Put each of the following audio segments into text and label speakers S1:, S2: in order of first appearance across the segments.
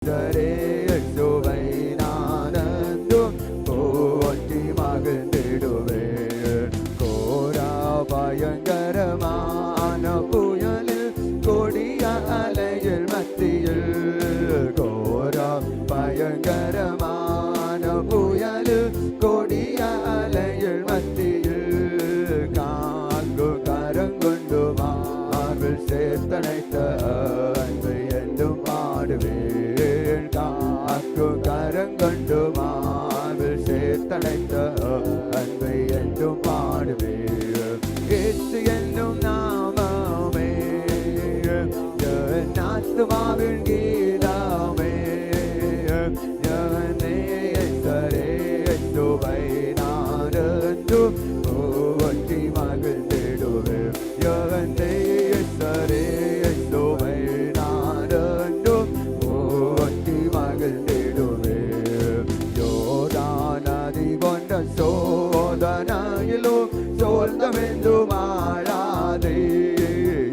S1: இயேசுவை நானென்றும் போற்றி மகிழ்ந்திடுவேன். கோரா பயங்கரமான புயலில் கொடிய அலையில் மத்தியில், கோரா பயங்கரமான புயலில் கொடிய அலையில் மத்தியில், காங்கு கரங்கொண்டு மார்பில் சேர்த்தனைத்த அன்பை என்றும் பாடுவேன். காக்கு கரங்கொண்டு மார்பில் சேர்த்தனைத்த அன்பை என்றும் பாடுவேன். இயேசு என்னும் நாமமே என் ஆத்துமாவின் கீதமே, என் நேசரே இயேசுவை நானென்றும் போற்றி மகிழ்ந்திடுவேன். என் நேசரே இயேசுவை நானென்றும் போற்றி மகிழ்ந்திடுவேன். யோர்தான் நதி போன்ற சோதனையிலும் சோர்ந்தமென்று மாறாதே,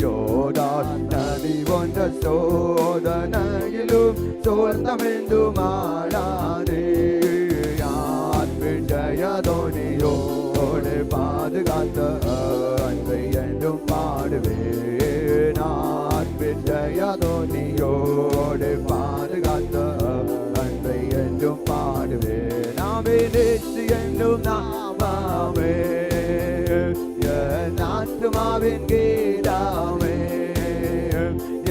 S1: யோர்தான் நதி போன்ற சோதனையிலும் சோர்ந்தமென்று மாறாதே, யார் விஜயதோனியோடு பாதுகாத்த அன்பை என்றும் பாடுவேன். நான் விஜயதோனியோடு பாதுகாத்த அன்பை என்றும் பாடுவேன். நாமே நேற்று என்னும் நாமாவே என் ஆத்துமாவின் கீதமே,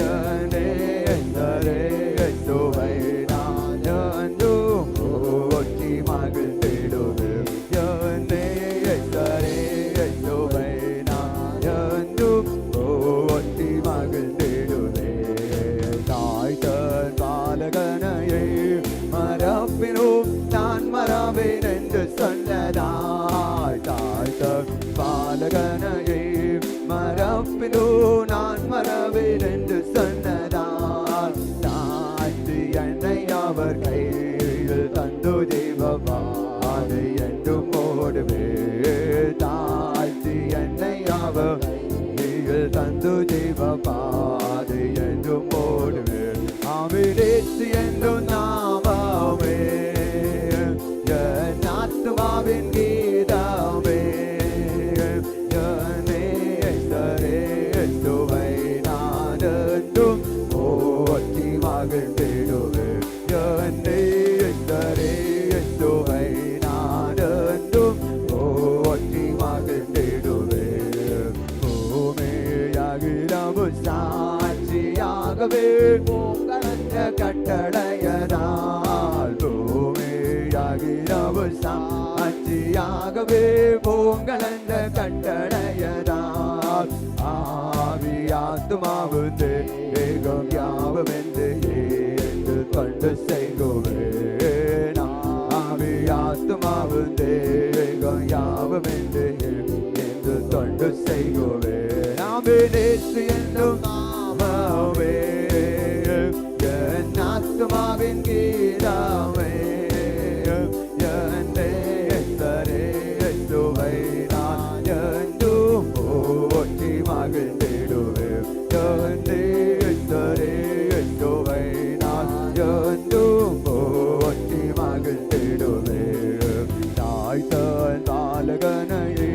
S1: என் நேசரே இயேசுவை நானென்றும் போற்றி மகிழ்ந்திடுவேன். என் நேசரே இயேசுவை நானென்றும் போற்றி மகிழ்ந்திடுவேன். தாய் தன் பாலகனையே மறப்பினும் நான் மறவேன் என்று சொன்னதாய், தாய் தன் பாலகனையே மறப்பினும் நான் மறவேன் என்று சொன்னதால், தாய்த்து என்னை அவர் கையில் தந்து ஜீவபாதை என்றும் ஓடுவேன். தாய்த்து என்னை அவர் கையில் தந்து ஜீவபாதை என்றும் ஓடுவேன். அமிரேசு என்றும் நாமமே என் ஆத்துமாவின் கீதமே, என் நேசரே இயேசுவை நானென்றும் போற்றி மகிழ்ந்திடுவேன். என் நேசரே இயேசுவை நானென்றும் போற்றி மகிழ்ந்திடுவேன். பூமியாகிலும் சாட்சியாகவே உங்களந்த கட்டளையதால், பூமியாகிலும் சாட்சியாகவே உங்களந்த கட்டளையதால், ஆவியாத்துமாவு தேகம் யாவும் என்று ஏற்று கொண்டு செய்குவேன். ஆவியாத்துமாவு தேகம் யாவும் என்று தொண்டு செய்குவேன். நாமே நேற்று என்னும் நாமமே என் ஆத்துமாவின் கீதமே, என் நேசரே இயேசுவை நானென்றும் போற்றி மகிழ்ந்திடுவேன். என் நேசரே இயேசுவை நானென்றும் போற்றி மகிழ்ந்திடுவேன். தாய் தன் பாலகனையே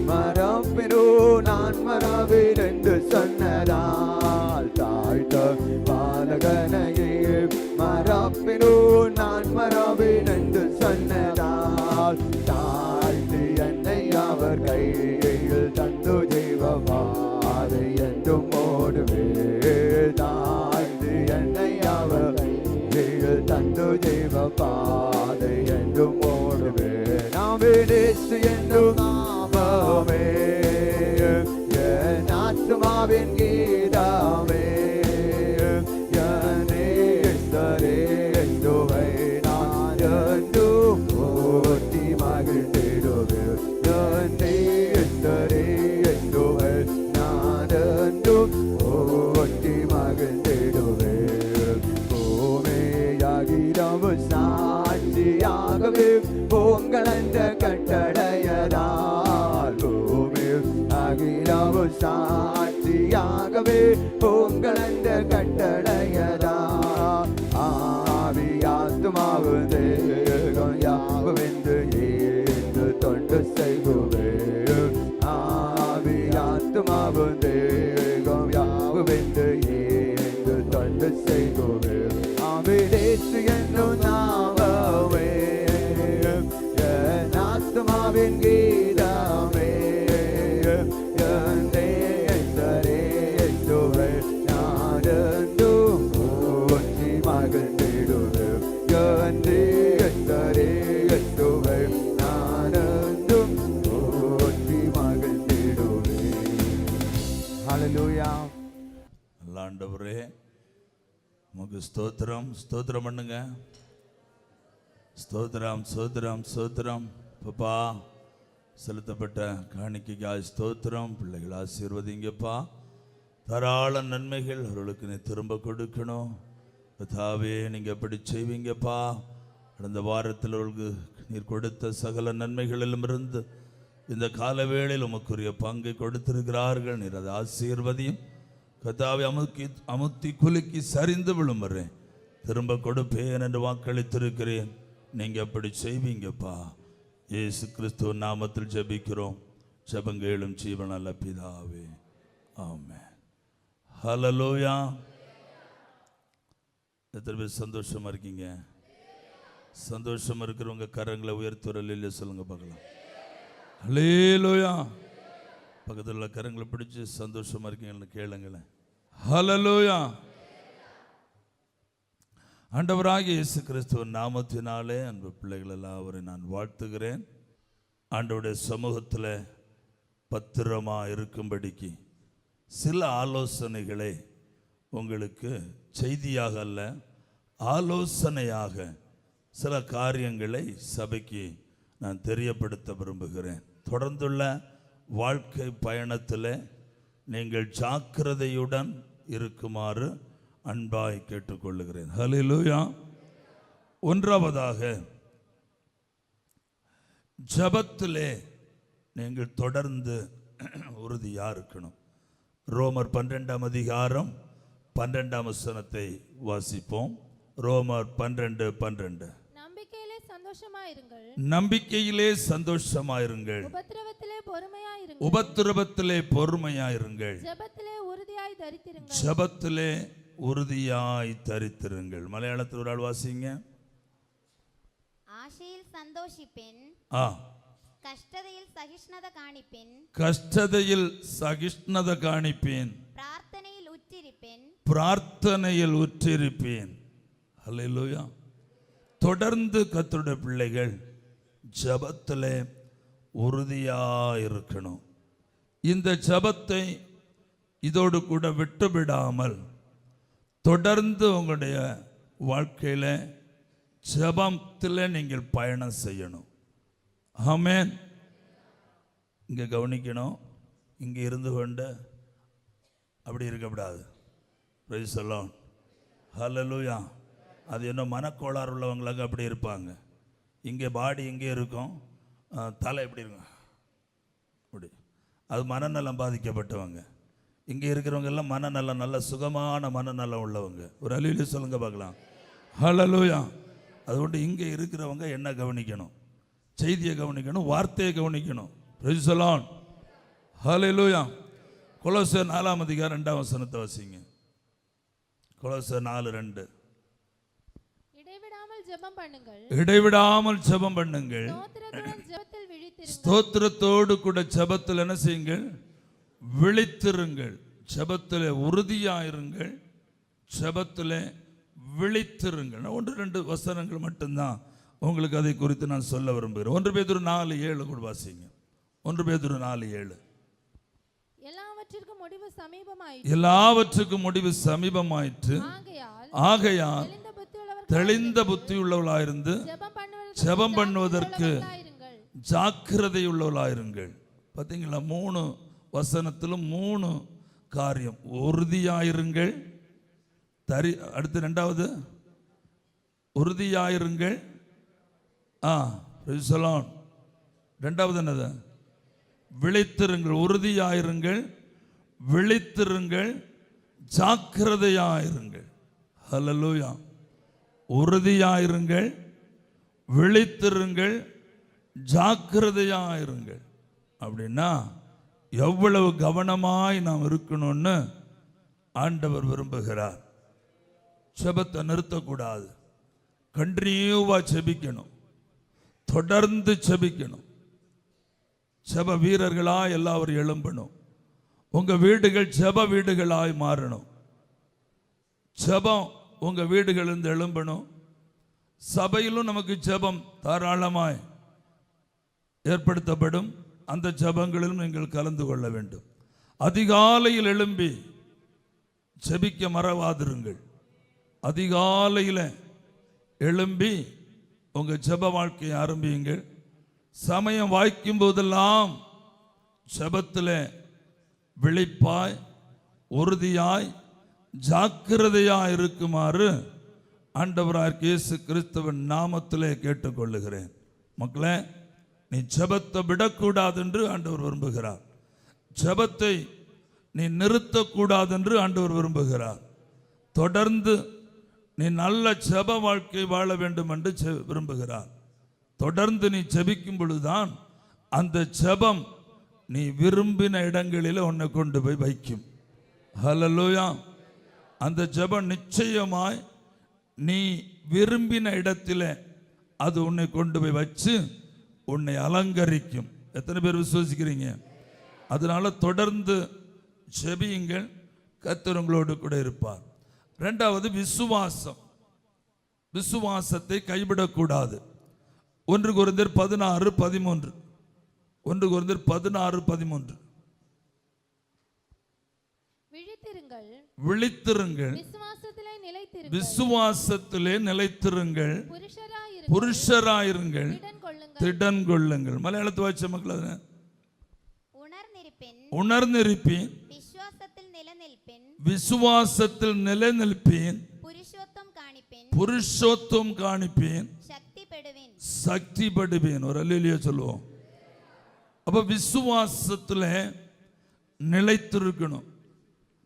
S1: மறப்பினோ நான் மறவேன் என்று சொன்னதால், தாய் தன் பாலகனையே மறப்பினோ நான் மறவேன் என்று சொன்னதால், தாழ்த்து என்னை அவர் கையில் தந்து ஜீவபாதை என்றும் ஓடுவேன். தாழ்த்து என்னை அவர் கையில் தந்து ஜீவபாதை என்றும் ஓடுவேன். நாமே நேசு என்னும் நாமமே என் ஆத்துமாவின் கீதமே, என் நேசரே இயேசுவை நானென்றும் போற்றி மகிழ்ந்திடுவேன். என் நேசரே இயேசுவை நானென்றும் போற்றி மகிழ்ந்திடுவேன். பூமியாகிலும் சாட்சியாகவே உங்களந்த கட்டளையதால், பூமியாகிலும் சாட்சியாகவே உங்களந்த கட்டளையதால், மகிழ்ந்திடுவேன் என் ரட்சகரே இயேசுவை நான் என்றும் போற்றி மகிழ்ந்திடுவேன். ஹல்லேலூயா.
S2: ஆண்டவரே உமக்கு ஸ்தோத்திரம். ஸ்தோத்திரம் பண்ணுங்க. ஸ்தோத்திரம் ஸ்தோத்திரம் ஸ்தோத்திரம். பாப்பா செலுத்தப்பட்ட காணிக்கைக்காய் ஸ்தோத்திரம். பிள்ளைகள் ஆசீர்வதிங்கப்பா. தாராள நன்மைகள் அவர்களுக்கு நீ திரும்ப கொடுக்கணும். கர்த்தாவே நீங்க எப்படி செய்வீங்கப்பா. கடந்த வாரத்தில் அவர்களுக்கு நீர் கொடுத்த சகல நன்மைகளிலும் இருந்து இந்த காலவேளையில் உமக்குரிய பங்கை கொடுத்திருக்கிறார்கள். நீர் அதை ஆசீர்வதியும். கர்த்தாவே அமுத்தி குலுக்கி சரிந்து விழும் வரை திரும்ப கொடுப்பேன் என்று வாக்களித்திருக்கிறேன். நீங்க அப்படி செய்வீங்கப்பா. இயேசு கிறிஸ்துவ நாமத்தில் ஜெபிக்கிறோம். ஜெபங்கேளும் ஜீவனல்ல பிதாவே, ஆமென். ஹல்லேலூயா. எத்தனை பேர் சந்தோஷமா இருக்கீங்க? சந்தோஷமா இருக்கிறவங்க கரங்களை உயர்த்துறல சொல்லுங்க பார்க்கலாம். ஹல்லேலூயா. பக்கத்தில் உள்ள கரங்களை பிடிச்சு சந்தோஷமா இருக்கீங்கன்னு கேளுங்களேன். ஹல்லேலூயா. ஆண்டவராகிய இயேசு கிறிஸ்துவின் நாமத்தினாலே அன்பு பிள்ளைகள் எல்லாம் அவரை நான் வாழ்த்துகிறேன். ஆண்டவருடைய சமூகத்தில் பத்திரமா இருக்கும்படிக்கு சில ஆலோசனைகளை உங்களுக்கு செய்தியாக அல்ல, ஆலோசனையாக சில காரியங்களை சபைக்கு நான் தெரியப்படுத்த விரும்புகிறேன். தொடர்ந்துள்ள வாழ்க்கை பயணத்தில் நீங்கள் ஜாக்கிரதையுடன் இருக்குமாறு அன்பாய் கேட்டுக்கொள்ளுகிறேன். ஹல்லேலூயா. ஒன்றாவதாக ஜபத்திலே நீங்கள் தொடர்ந்து உறுதியா இருக்கணும். ரோமர் 12ஆம் அதிகாரம் 12ஆம் வசனத்தை வாசிப்போம். ரோமர் 12:12. நம்பிக்கையிலே சந்தோஷமாயிருங்கள், உபத்திரவத்திலே பொறுமையாயிருங்கள், ஜெபத்திலே உறுதியாய் தரித்திருங்கள். மலையாளத்தில் ஒரு ஆள் வாசிங்க.
S3: ஆசையில் சந்தோஷிப்பேன், கஷ்டதையில் சகிஷ்ணுத காணிப்பேன்,
S2: கஷ்டதையில் சகிஷ்ணுத காணிப்பேன்,
S3: பிரார்த்தனையில் உற்றிருப்பேன்,
S2: பிரார்த்தனையில் உற்றிருப்பேன். ஹல்லேலூயா. தொடர்ந்து கர்த்தருடைய பிள்ளைகள் ஜெபத்திலே உறுதியாயிருக்கணும். இந்த ஜெபத்தை இதோடு கூட விட்டுவிடாமல் தொடர்ந்து உங்களுடைய வாழ்க்கையில் ஜெபத்தில் நீங்கள் பயணம் செய்யணும். ஆமென். இங்கே கவனிக்கணும். இங்கே இருந்து கொண்டு அப்படி இருக்கக்கூடாது. Praise the lord. ஹல்லேலூயா. அது என்ன மனக்கோளாறு உள்ளவங்களுக்கு அப்படி இருப்பாங்க. இங்கே பாடி இங்கே இருக்கும், தலை எப்படி இருக்கும் அப்படி. அது மனநலம் பாதிக்கப்பட்டவங்க. இங்கே இருக்கிறவங்க எல்லாம் மனநலம், நல்ல சுகமான மனநலம் உள்ளவங்க. ஒரு அழியிலே சொல்லுங்க பார்க்கலாம். ஹல்லேலூயா. அதுകൊണ്ട് இங்கே இருக்கிறவங்க என்ன கவனிக்கணும்? செய்தியை கவனிக்கணும், வார்த்தையை கவனிக்கணும். Praise the lord. ஹல்லேலூயா. கொலோசியர் 4ஆம் அதிகாரம் 2ஆம் வசனத்தை வாசிங்க. கொலோசியர் 4:2. இடைவிடாமல் ஜெபம் பண்ணுங்கள், ஸ்தோத்திரத்தோடு கூட ஜெபத்தில் என்ன செய்யுங்கள்? விழித்திருங்கள். ஜெபத்தில் உறுதியாயிருங்கள், ஜெபத்தில் விழித்திருங்கள். 1-2 வசனங்கள் மட்டும்தான் உங்களுக்கு அதை குறித்து நான் சொல்ல விரும்புகிறேன். 1 பேதுரு 4:7 கூட வாசிங்க. 1 பேதுரு 4:7. எல்லாவற்றுக்கும் முடிவு சமீபமாயிற்று, ஆகையால் தெளிந்த புத்தி உள்ளவளாயிருந்து ஜெபம் பண்ணுவதற்கு ஜாக்கிரதை உள்ளவளாயிருங்கள். பார்த்தீங்களா? 3 வசனத்திலும் 3 காரியம். உறுதியாயிருங்கள், அடுத்து 2வது உறுதியாயிருங்கள், 2வது என்னது? விழித்திருங்கள். உறுதியாயிருங்கள், விழித்திருங்கள், ஜாக்கிரதையாயிருங்கள். ஹல்லேலூயா. உறுதியாயிருங்கள், விழித்திருங்கள், ஜாக்கிரதையாயிருங்கள். அப்படின்னா எவ்வளவு கவனமாய் நாம் இருக்கணும்னு ஆண்டவர் விரும்புகிறார். ஜெபத்தை நிறுத்தக்கூடாது. கண்டினியூவா ஜெபிக்கணும், தொடர்ந்து ஜெபிக்கணும். ஜெப வீரர்களாய் எல்லாரும் எழும்பணும். உங்க வீடுகள் ஜெப வீடுகளாய் மாறணும். ஜெபம் உங்க வீடுகளிலிருந்து எழும்பணும். சபையிலும் நமக்கு ஜெபம் தாராளமாய் ஏற்படுத்தப்படும். அந்த ஜெபங்களிலும் நீங்கள் கலந்து கொள்ள வேண்டும். அதிகாலையில் எழும்பி ஜெபிக்க மறவாதிருங்கள். அதிகாலையில் எழும்பி உங்க ஜெப வாழ்க்கையை ஆரம்பியுங்கள். சமயம் வாய்க்கும் போதெல்லாம் ஜெபத்தில் விழிப்பாய் உறுதியாய் ஜாக்கிரதையாய் இருக்குமாறு ஆண்டவராகிய இயேசு கிறிஸ்துவின் நாமத்திலே கேட்டுக்கொள்ளுகிறேன். மக்களே, நீ ஜெபத்தை விடக்கூடாது என்று ஆண்டவர் விரும்புகிறார். ஜெபத்தை நீ நிறுத்தக்கூடாது என்று ஆண்டவர் விரும்புகிறார். தொடர்ந்து நீ நல்ல ஜெப வாழ்க்கை வாழ வேண்டும் என்று விரும்புகிறார். தொடர்ந்து நீ ஜெபிக்கும் பொழுதுதான் அந்த ஜெபம் நீ விரும்பின இடங்களில் உன்னை கொண்டு போய் வைக்கும். ஹல்லேலூயா. அந்த ஜெபம் நிச்சயமாய் நீ விரும்பின இடத்தில் அது உன்னை கொண்டு போய் வச்சு உன்னை அலங்கரிக்கும். எத்தனை பேர் விசுவாசிக்கிறீங்க? அதனால தொடர்ந்து ஜெபியுங்கள். கர்த்தர் உங்களோடு கூட இருப்பார். இரண்டாவது விசுவாசம். விசுவாசத்தை கைவிடக்கூடாது. 1 கொரிந்தியர் 16:13. 1 கொரிந்தியர் 16:13. விழித்திருங்கள், விசுவாசத்திலே நிலைத்திருங்கள், புருஷராயிருங்கள், திடன் கொள்ளுங்கள். மலையாளத்தை வாய்ச்ச மக்கள் உணர்ந்திருப்பேன், விசுவாசத்தில் நிலைநிற்பேன், புருஷோத்தம் காணிப்பேன், சக்திப்படுவேன். ஒரு அல்லேலூயா சொல்லுவோம். அப்ப விசுவாசத்தில் நிலைத்திருக்கணும்.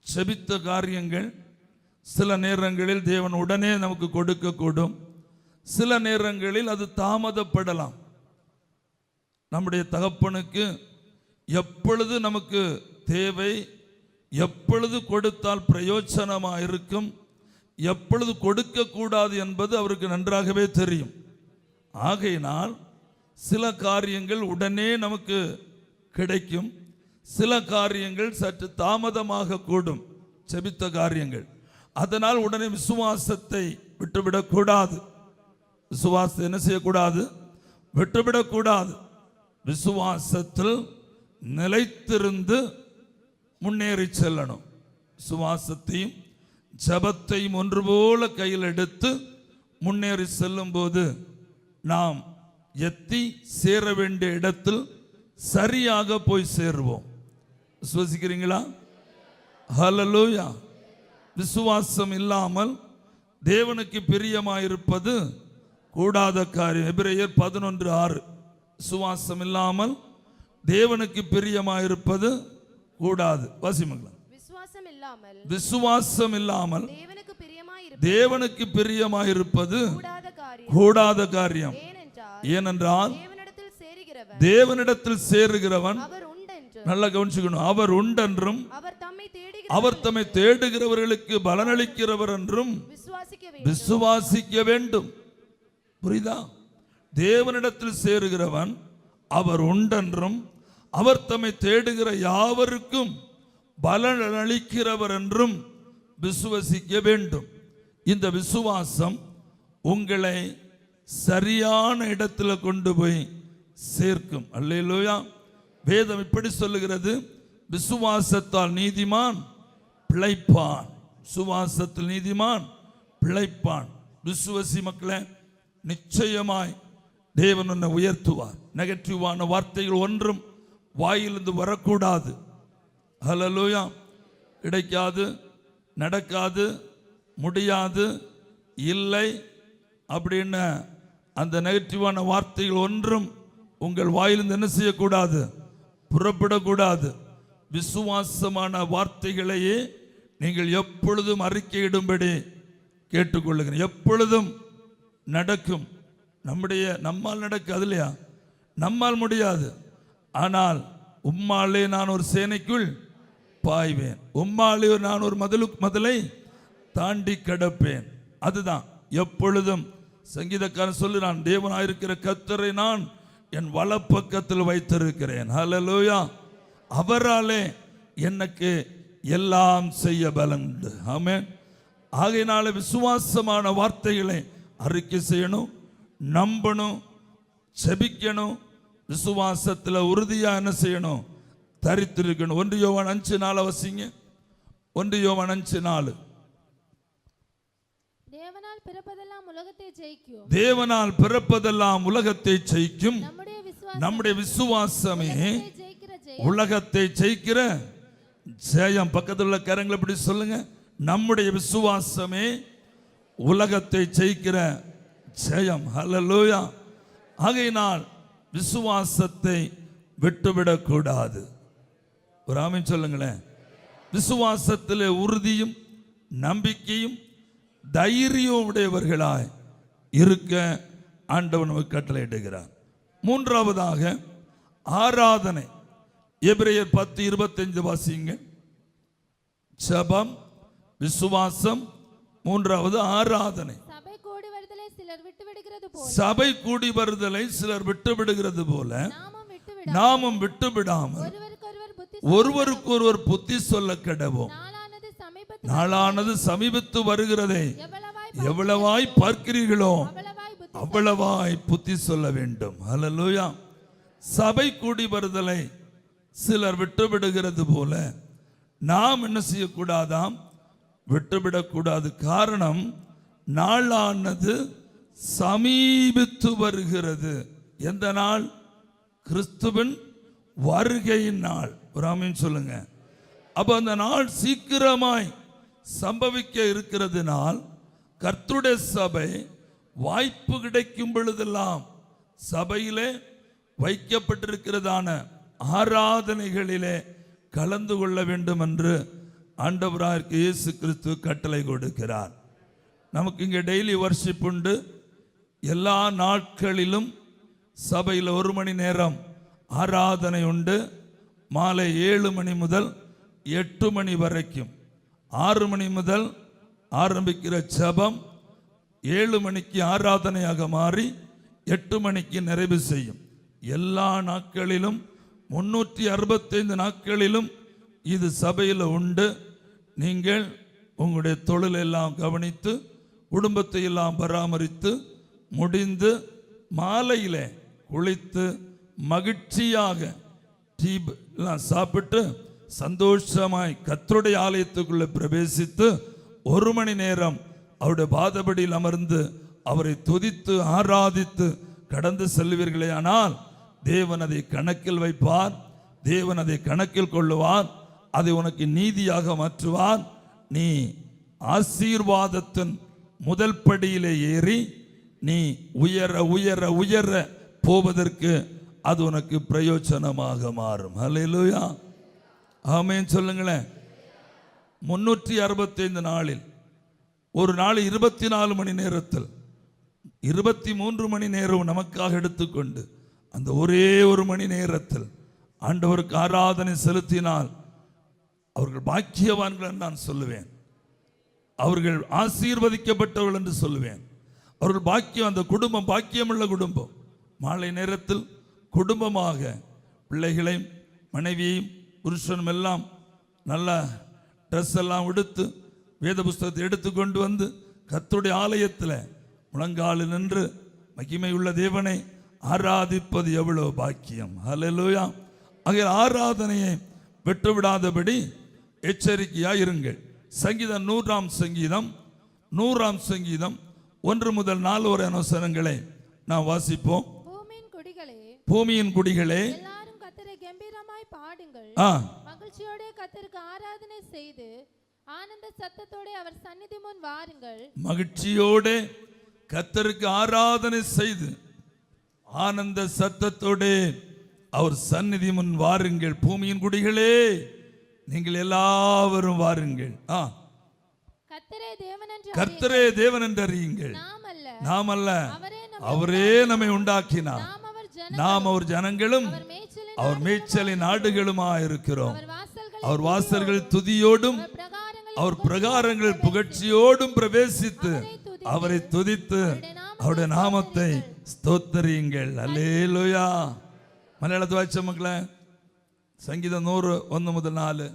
S2: செபித்த காரியங்கள் சில நேரங்களில் தேவன் உடனே நமக்கு கொடுக்கக்கூடும். சில நேரங்களில் அது தாமதப்படலாம். நம்முடைய தகப்பனுக்கு எப்பொழுது நமக்கு தேவை, எப்பொழுது கொடுத்தால் பிரயோஜனமாக இருக்கும், எப்பொழுது கொடுக்கக்கூடாது என்பது அவருக்கு நன்றாகவே தெரியும். ஆகையினால் சில காரியங்கள் உடனே நமக்கு கிடைக்கும், சில காரியங்கள் சற்று தாமதமாக கூடும். செபித்த காரியங்கள். அதனால் உடனே விசுவாசத்தை விட்டுவிடக்கூடாது. விசுவாசத்தை என்ன செய்யக்கூடாது? விட்டுவிடக்கூடாது. விசுவாசத்தில் நிலைத்திருந்து முன்னேறி செல்லணும். விசுவாசத்தையும் ஜெபத்தையும் ஒன்று போல கையில் எடுத்து முன்னேறி செல்லும் போது நாம் எத்தி சேர வேண்டிய இடத்தில் சரியாக போய் சேருவோம். விசுவாசிக்கிறீங்களா? ஹல்லேலூயா. விசுவாசம் இல்லாமல் தேவனுக்கு பிரியமாயிருப்பது கூடாத காரியம். எபிரேயர் 11:6. விசுவாசம் இல்லாமல் தேவனுக்கு பிரியமாயிருப்பது கூடாது. வாசிமங்களா. விசுவாசம் இல்லாமல் தேவனுக்கு பிரியமாயிருப்பது கூடாத காரியம். ஏனென்றால் தேவனிடத்தில் சேருகிறவன், நல்லா கவனிச்சுக்கணும், அவர் உண்டென்றும் அவர் தம்மை தேடுகிறவர்களுக்கு பலனளிக்கிறவர் என்றும் விசுவாசிக்க வேண்டும். புரியுதா? தேவனிடத்தில் சேருகிறவன் அவர் உண்டென்றும் அவர் தம்மை தேடுகிற யாவருக்கும் பலனளிக்கிறவர் என்றும் விசுவாசிக்க வேண்டும். இந்த விசுவாசம் உங்களை சரியான இடத்துல கொண்டு போய் சேர்க்கும். அல்லேலூயா. வேதம் இப்படி சொல்லுகிறது, விசுவாசத்தால் நீதிமான் பிழைப்பான். விசுவாசத்தில் நீதிமான் பிழைப்பான். விசுவாசி மக்களே, நிச்சயமாய் தேவன் உன்னை உயர்த்துவார். நெகட்டிவான வார்த்தைகள் ஒன்றும் வாயிலிருந்து வரக்கூடாது. ஹல்லேலூயா. கிடைக்காது, நடக்காது, முடியாது, இல்லை அப்படின்னு அந்த நெகட்டிவான வார்த்தைகள் ஒன்றும் உங்கள் வாயிலிருந்து என்ன செய்யக்கூடாது? புறப்படக்கூடாது. விசுவாசமான வார்த்தைகளையே நீங்கள் எப்பொழுதும் அறிக்கையிடும்படி கேட்டுக்கொள்ளுகிறேன். எப்பொழுதும் நடக்கும். நம்மால் நடக்காது இல்லையா? நம்மால் முடியாது. ஆனால் உம்மாலே நான் ஒரு சேனைக்குள் பாய்வேன், உம்மாலே நான் ஒரு மதிலை தாண்டி கடப்பேன். அதுதான் எப்பொழுதும் சங்கீதக்காரன் சொல்லுறான், தேவனாயிருக்கிற கர்த்தரை நான் என் வலப்பக்கத்தில் வைத்திருக்கிறேன். ஹல்லேலூயா. அவராலே எனக்கு எல்லாம் செய்ய பலன் உண்டு. ஆமென். ஆகையினால விசுவாசமான வார்த்தைகளை அறிக்கை செய்யணும், நம்பணும், செபிக்கணும். விசுவாசத்தில் உறுதியா என்ன செய்யணும்? தரித்திருக்கணும். 1 யோவான் 5:4 வசிங்க. 1 யோவான் 5:4.
S4: தேவனால் பிறப்பதெல்லாம் உலகத்தை ஜெயிக்கும்.
S2: தேவனால் பிறப்பதெல்லாம் உலகத்தை ஜெயிக்கும். நம்முடைய விசுவாசமே உலகத்தை ஜெயிக்கிற ஜெயம். பக்கத்தில் உள்ள கரங்களை இப்படி சொல்லுங்க, நம்முடைய விசுவாசமே உலகத்தை ஜெயிக்கிற ஜெயம். ஹல்லேலூயா. ஆகையினால் விசுவாசத்தை விட்டுவிடக் கூடாது. ஒரு ஆமென் சொல்லுங்களேன். விசுவாசத்திலே உறுதியும் நம்பிக்கையும் தைரியம் உடையவர்களாய் இருக்க ஆண்டவர் நமக்கு கட்டளையிடுகிறார். மூன்றாவதாக ஆராதனை. எபிரேயர் 10:25 வாசிங்க. ஜெபம், விசுவாசம், மூன்றாவது ஆராதனை.
S4: சபை கூடி வருதலை சிலர் விட்டுவிடுகிறது போல,
S2: சபை கூடி வருதலை சிலர் விட்டுவிடுகிறது போல நாமும் விட்டுவிடாமல் ஒருவருக்கொருவர் புத்தி சொல்ல கடவோம். நாளானது சமீபத்து வருகிறதை எவ்வளவாய் பார்க்கிறீர்களோ அவ்வளவாய் புத்தி சொல்ல வேண்டும். ஹல்லேலூயா. சபை கூடி வருதலை சிலர் விட்டுவிடுகிறது போல நாம் என்ன செய்யக்கூடாதாம்? விட்டுவிடக்கூடாது. காரணம், நாளானது சமீபித்து வருகிறது. எந்த நாள்? கிறிஸ்துவின் வருகையின் நாள். ஒரு ஆமென் சொல்லுங்க. அப்ப அந்த நாள் சீக்கிரமாய் சம்பவிக்க இருக்கிறதுனால் கர்த்தருடைய சபை வாய்ப்பு கிடைக்கும் பொழுதெல்லாம் சபையிலே வைக்கப்பட்டிருக்கிறதான ஆராதனைகளிலே கலந்து கொள்ள வேண்டும் என்று ஆண்டவராகிய இயேசு கிறிஸ்து கட்டளை கொடுக்கிறார். நமக்கு இங்கே டெய்லி வர்ஷிப் உண்டு. எல்லா நாட்களிலும் சபையில் 1 மணி நேரம் ஆராதனை உண்டு. மாலை 7 மணி முதல் 8 மணி வரைக்கும். 6 மணி முதல் ஆரம்பிக்கிற ஜெபம் 7 மணிக்கு ஆராதனையாக மாறி 8 மணிக்கு நிறைவு செய்யும். எல்லா நாட்களிலும் 365 நாட்களிலும் இது சபையில் உண்டு. நீங்கள் உங்களுடைய தொழில் எல்லாம் கவனித்து குடும்பத்தை எல்லாம் பராமரித்து முடிந்து மாலையிலே குளித்து மகிழ்ச்சியாக டீ எல்லாம் சாப்பிட்டு சந்தோஷமாய் கர்த்தருடைய ஆலயத்துக்குள்ளே பிரவேசித்து 1 மணி நேரம் அவருடைய பாதபடியில் அமர்ந்து அவரை துதித்து ஆராதித்து கடந்து செல்வீர்களே. ஆனால் தேவன் அதை கணக்கில் வைப்பார், தேவன் அதை கணக்கில் கொள்ளுவார், அதை உனக்கு நீதியாக மாற்றுவார். நீ ஆசீர்வாதத்தின் முதல் படியிலே ஏறி நீ உயர உயர உயர போவதற்கு அது உனக்கு பிரயோஜனமாக மாறும். ஹல்லேலூயா. ஆமென் சொல்லுங்களேன். 365 நாளில் ஒரு நாள் 24 மணி நேரத்தில் 23 மணி நேரம் நமக்காக எடுத்துக்கொண்டு அந்த ஒரே 1 மணி நேரத்தில் ஆண்டவருக்கு ஆராதனை செலுத்தினால் அவர்கள் பாக்கியவான்கள் என்று நான் சொல்லுவேன். அவர்கள் ஆசீர்வதிக்கப்பட்டவர்கள் என்று சொல்லுவேன். அவர்கள் பாக்கியம், அந்த குடும்பம் பாக்கியமுள்ள குடும்பம். மாலை நேரத்தில் குடும்பமாக பிள்ளைகளையும் மனைவியையும் புருஷனும் எல்லாம் நல்ல ட்ரெஸ் எல்லாம் எடுத்து வேத புஸ்தகத்தை எடுத்துக்கொண்டு வந்து கர்த்தருடைய ஆலயத்தில் முழங்காலில் நின்று மகிமையுள்ள தேவனை ஆராதிப்பது எவ்வளவு பாக்கியம். ஹல்லேலூயா. ஆகிய ஆராதனையை விட்டுவிடாதபடி எச்சரிக்கையாக இருங்கள். சங்கீதம் 100ஆம் சங்கீதம் 1 முதல் 4 வரை வசனங்களை நாம் வாசிப்போம். பூமியின் குடிகளே
S4: எல்லாரும் கர்த்தரை கம்பீரமாய் பாடுங்கள். மகிழ்ச்சியோட கர்த்தருக்கு ஆராதனை செய்து ஆனந்த சத்தத்தோட அவர் சந்நிதி முன் வாருங்கள்.
S2: மகிழ்ச்சியோட கர்த்தருக்கு ஆராதனை செய்து ஆனந்த சத்தத்தோட அவர் சந்நிதி முன் வாருங்கள். பூமியின் குடிகளே நீங்கள் எல்லாவரும் வாருங்கள். கர்த்தரே தேவன் என்று அறியுங்கள். நாம் அல்ல, அவரே நம்மை உண்டாக்கினார். நாம் அவர் ஜனங்களும் அவர் மேய்ச்சலின் ஆடுகளுமா இருக்கிறோம். அவர் வாசல்கள் துதியோடும் அவர் பிரகாரங்கள் புகழ்ச்சியோடும் பிரவேசித்து அவரை துதித்து அவருடைய நாமத்தை ஸ்தோத்தரியுங்கள். அல்லேலூயா. மலையாளத்து வாய்ச்ச மக்களே, சங்கீதம் 100 1 முதல் 4.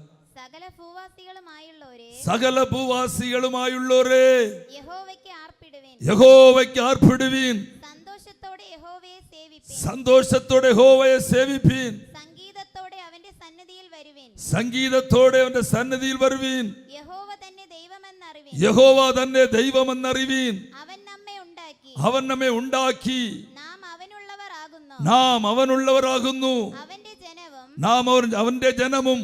S2: சகல பூவாசிகளுமாயுள்ளோரே
S3: யெகோவைக்கு ஆர்ப்பிடுவேன்.
S2: யெகோவைக்கு ஆர்ப்பிடுவீன்.
S3: സന്തോഷത്തോടെ യഹോവയെ സേവിപ്പീൻ.
S2: സന്തോഷത്തോടെ യഹോവയെ സേവിപ്പീൻ.
S3: സംഗീതത്തോടെ അവന്റെ സന്നിധിയിൽ വരുവിൻ.
S2: സംഗീതത്തോടെ അവന്റെ സന്നിധിയിൽ വരുവീൻ.
S3: യഹോവ തന്നെ ദൈവമെന്നറിവിൻ.
S2: യഹോവ തന്നെ ദൈവമെന്നറിവീൻ.
S3: അവൻ നമ്മെ ഉണ്ടാക്കി.
S2: അവൻ നമ്മെ ഉണ്ടാക്കി.
S3: നാം അവനുള്ളവരാകുന്നു.
S2: നാം അവനുള്ളവരാകുന്നു.
S3: അവന്റെ ജനവും
S2: നാം അവന്റെ ജനമും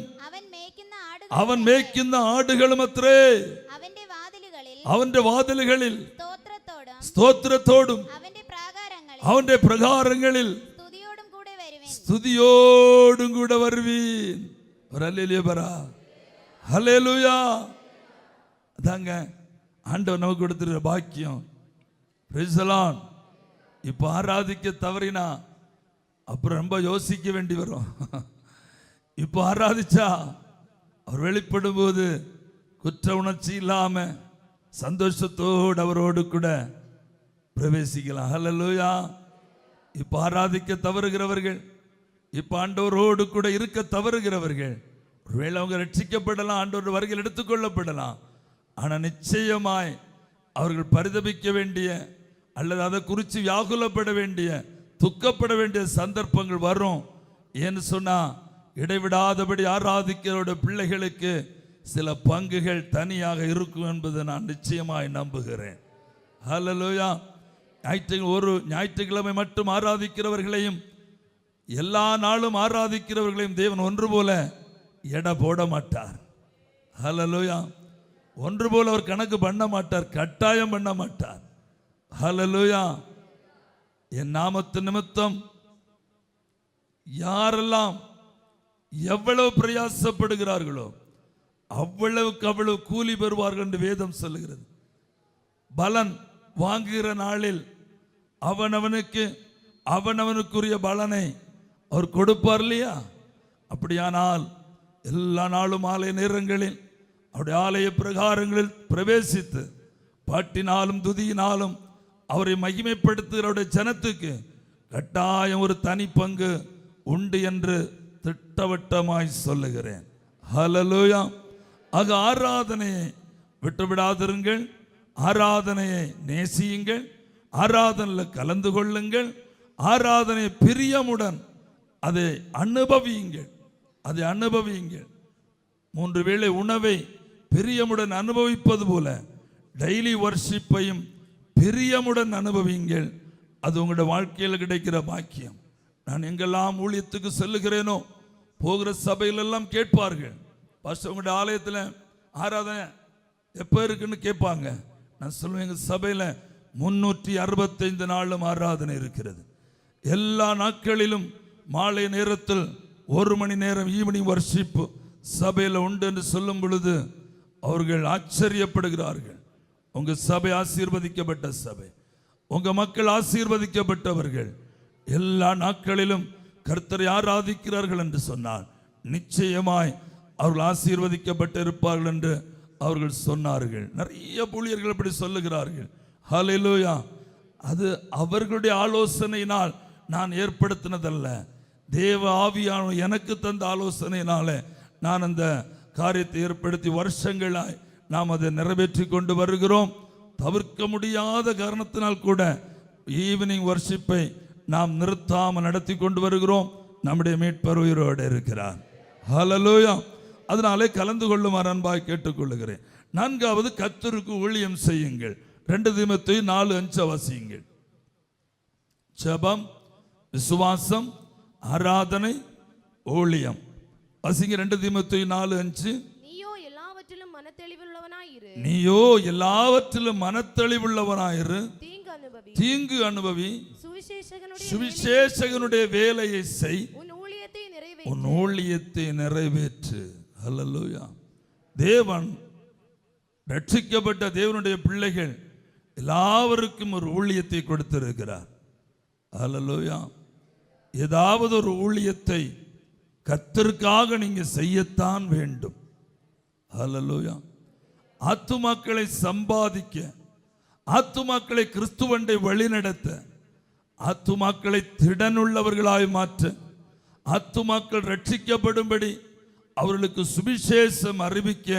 S2: അവൻ മേയ്ക്കുന്ന ആടുകളും അത്രേ. അവന്റെ വാതിലുകളിൽ സ്തോത്രത്തോടും അവന്റെ പ്രാകാരങ്ങളിൽ സ്തുതിയോടും കൂടെ വരുവീൻ. ഹല്ലേലൂയ പറ. ഹല്ലേലൂയ. அதாங்க ஆண்டவர் நமக்கு கொடுத்துருக்கிற பாக்கியம். Price the Lord. இப்போ ஆராதிக்க தவறினா அப்புறம் ரொம்ப யோசிக்க வேண்டி வரும். இப்போ ஆராதிச்சா அவர் வெளிப்படும் போது குற்ற உணர்ச்சி இல்லாம சந்தோஷத்தோடு அவரோடு கூட பிரவேசிக்கலாம். ஹல்லேலூயா. இப்போ ஆராதிக்க தவறுகிறவர்கள், இப்போ ஆண்டவரோடு கூட இருக்க தவறுகிறவர்கள், ஒருவேளை அவங்க ரட்சிக்கப்படலாம், ஆண்டவர் வருகையில் எடுத்துக்கொள்ளப்படலாம். ஆனால் நிச்சயமாய் அவர்கள் பரிதபிக்க வேண்டிய அல்லது அதை குறித்து வியாகுலப்பட வேண்டிய துக்கப்பட வேண்டிய சந்தர்ப்பங்கள் வரும். ஏன்னு சொன்னா இடைவிடாதபடி ஆராதிக்கிறோட பிள்ளைகளுக்கு சில பங்குகள் தனியாக இருக்கும் என்பதை நான் நிச்சயமாய் நம்புகிறேன். ஹல்லேலூயா. ஞாயிற்றுக்கிழமை மட்டும் ஆராதிக்கிறவர்களையும் எல்லா நாளும் ஆராதிக்கிறவர்களையும் தேவன் ஒன்று போல எடை போட மாட்டார். ஹல்லேலூயா. ஒன்று போல அவர் கணக்கு பண்ண மாட்டார், கட்டாயம் பண்ண மாட்டார். ஹல்லேலூயா. என் நாமத்து நிமித்தம் யாரெல்லாம் எவ்வளவு பிரயாசப்படுகிறார்களோ அவ்வளவுக்கு அவ்வளவு கூலி பெறுவார்கள் என்று வேதம் சொல்லுகிறது. பலன் வாங்குகிற நாளில் அவனவனுக்குரிய பலனை அவர் கொடுப்பார் இல்லையா? அப்படியானால் எல்லா நாளும் ஆலய நேரங்களில் அவருடைய ஆலய பிரகாரங்களில் பிரவேசித்து பாட்டினாலும் துதியினாலும் அவரை மகிமைப்படுத்துகிற ஜனத்துக்கு கட்டாயம் ஒரு தனி பங்கு உண்டு என்று திட்டவட்டமாய் சொல்லுகிறேன். ஹல்லேலூயா. ஆக ஆராதனையை விட்டுவிடாதிருங்கள், ஆராதனையை நேசியுங்கள், ஆராதனையில் கலந்து கொள்ளுங்கள், ஆராதனை பிரியமுடன் அதை அனுபவியுங்கள். 3 வேளை உணவை பிரியமுடன் அனுபவிப்பது போல டெய்லி வர்ஷிப்பையும் பிரியமுடன் அனுபவியுங்கள். அது உங்களுடைய வாழ்க்கையில் கிடைக்கிற பாக்கியம். நான் எங்கெல்லாம் ஊழியத்துக்கு செல்லுகிறேனோ போகிற சபையிலெல்லாம் கேட்பார்கள், பாஸ்டர் உங்களுடைய ஆலயத்தில் ஆராதனை எப்போ இருக்குன்னு கேட்பாங்க. நான் சொல்லுவேன், எங்கள் சபையில் 365 நாளும் ஆராதனை இருக்கிறது. எல்லா நாட்களிலும் மாலை நேரத்தில் 1 மணி நேரம் ஈவினிங் வர்ஷிப்பு சபையில் உண்டு என்று சொல்லும் பொழுது அவர்கள் ஆச்சரியப்படுகிறார்கள். உங்க சபை ஆசீர்வதிக்கப்பட்ட சபை, உங்க மக்கள் ஆசீர்வதிக்கப்பட்டவர்கள், எல்லா நாட்களிலும் கர்த்தரை ஆராதிக்கிறார்கள் என்று சொன்னார் நிச்சயமாய் அவர்கள் ஆசீர்வதிக்கப்பட்டு இருப்பார்கள் என்று அவர்கள் சொன்னார்கள். நிறைய ஊழியர்கள் அப்படி சொல்லுகிறார்கள். ஹல்லேலூயா. அது அவர்களுடைய ஆலோசனையினால் நான் ஏற்படுத்தினதல்ல, தேவ ஆவியானவர் எனக்கு தந்த ஆலோசனையினால நான் அந்த காரியத்தை ஏற்படுத்தி வருஷங்களாய் நாம் அதை நிறைவேற்றி கொண்டு வருகிறோம். தவிர்க்க முடியாத காரணத்தினால் கூட ஈவினிங் வர்ஷிப்பை நாம் நிறுத்தாமல் நடத்தி கொண்டு வருகிறோம். நம்முடைய மீட்பர் உயிரோடு இருக்கிறார். ஹல்லேலூயா. அதனாலே கலந்து கொள்ளுமாறு அன்பாய் கேட்டுக்கொள்ளுகிறேன். 4வது கர்த்தருக்கு ஊழியம் செய்யுங்கள். 2 தீமோத்தேயு 4:5 வாசியுங்கள். ஜெபம், விசுவாசம், ஆராதனை, ஊழியம். வாசிங்க 2 தீமோத்தேயு 4:5. நீயோ எல்லாவற்றிலும் மனத்தெளிவுள்ளவனாயிரு, தீங்கு அனுபவி, சுவிசேஷகனுடைய வேலையை செய், உன் ஊழியத்தை நிறைவேற்று. ஹல்லேலூயா. தேவன் ரட்சிக்கப்பட்ட தேவனுடைய பிள்ளைகள் எல்லாருக்கும் ஒரு ஊழியத்தை கொடுத்திருக்கிறார். ஹல்லேலூயா. ஏதாவது ஒரு ஊழியத்தை கர்த்தருக்காக நீங்க செய்யத்தான் வேண்டும். ஹல்லேலூயா. ஆத்துமாக்களை சம்பாதிக்க, ஆத்துமாக்களை கிறிஸ்துவண்டை வழிநடத்த, ஆத்துமாக்களை திடனுள்ளவர்களாய் மாற்ற, ஆத்துமாக்கள் ரட்சிக்கப்படும்படி அவர்களுக்கு சுவிசேஷம் அறிவிக்க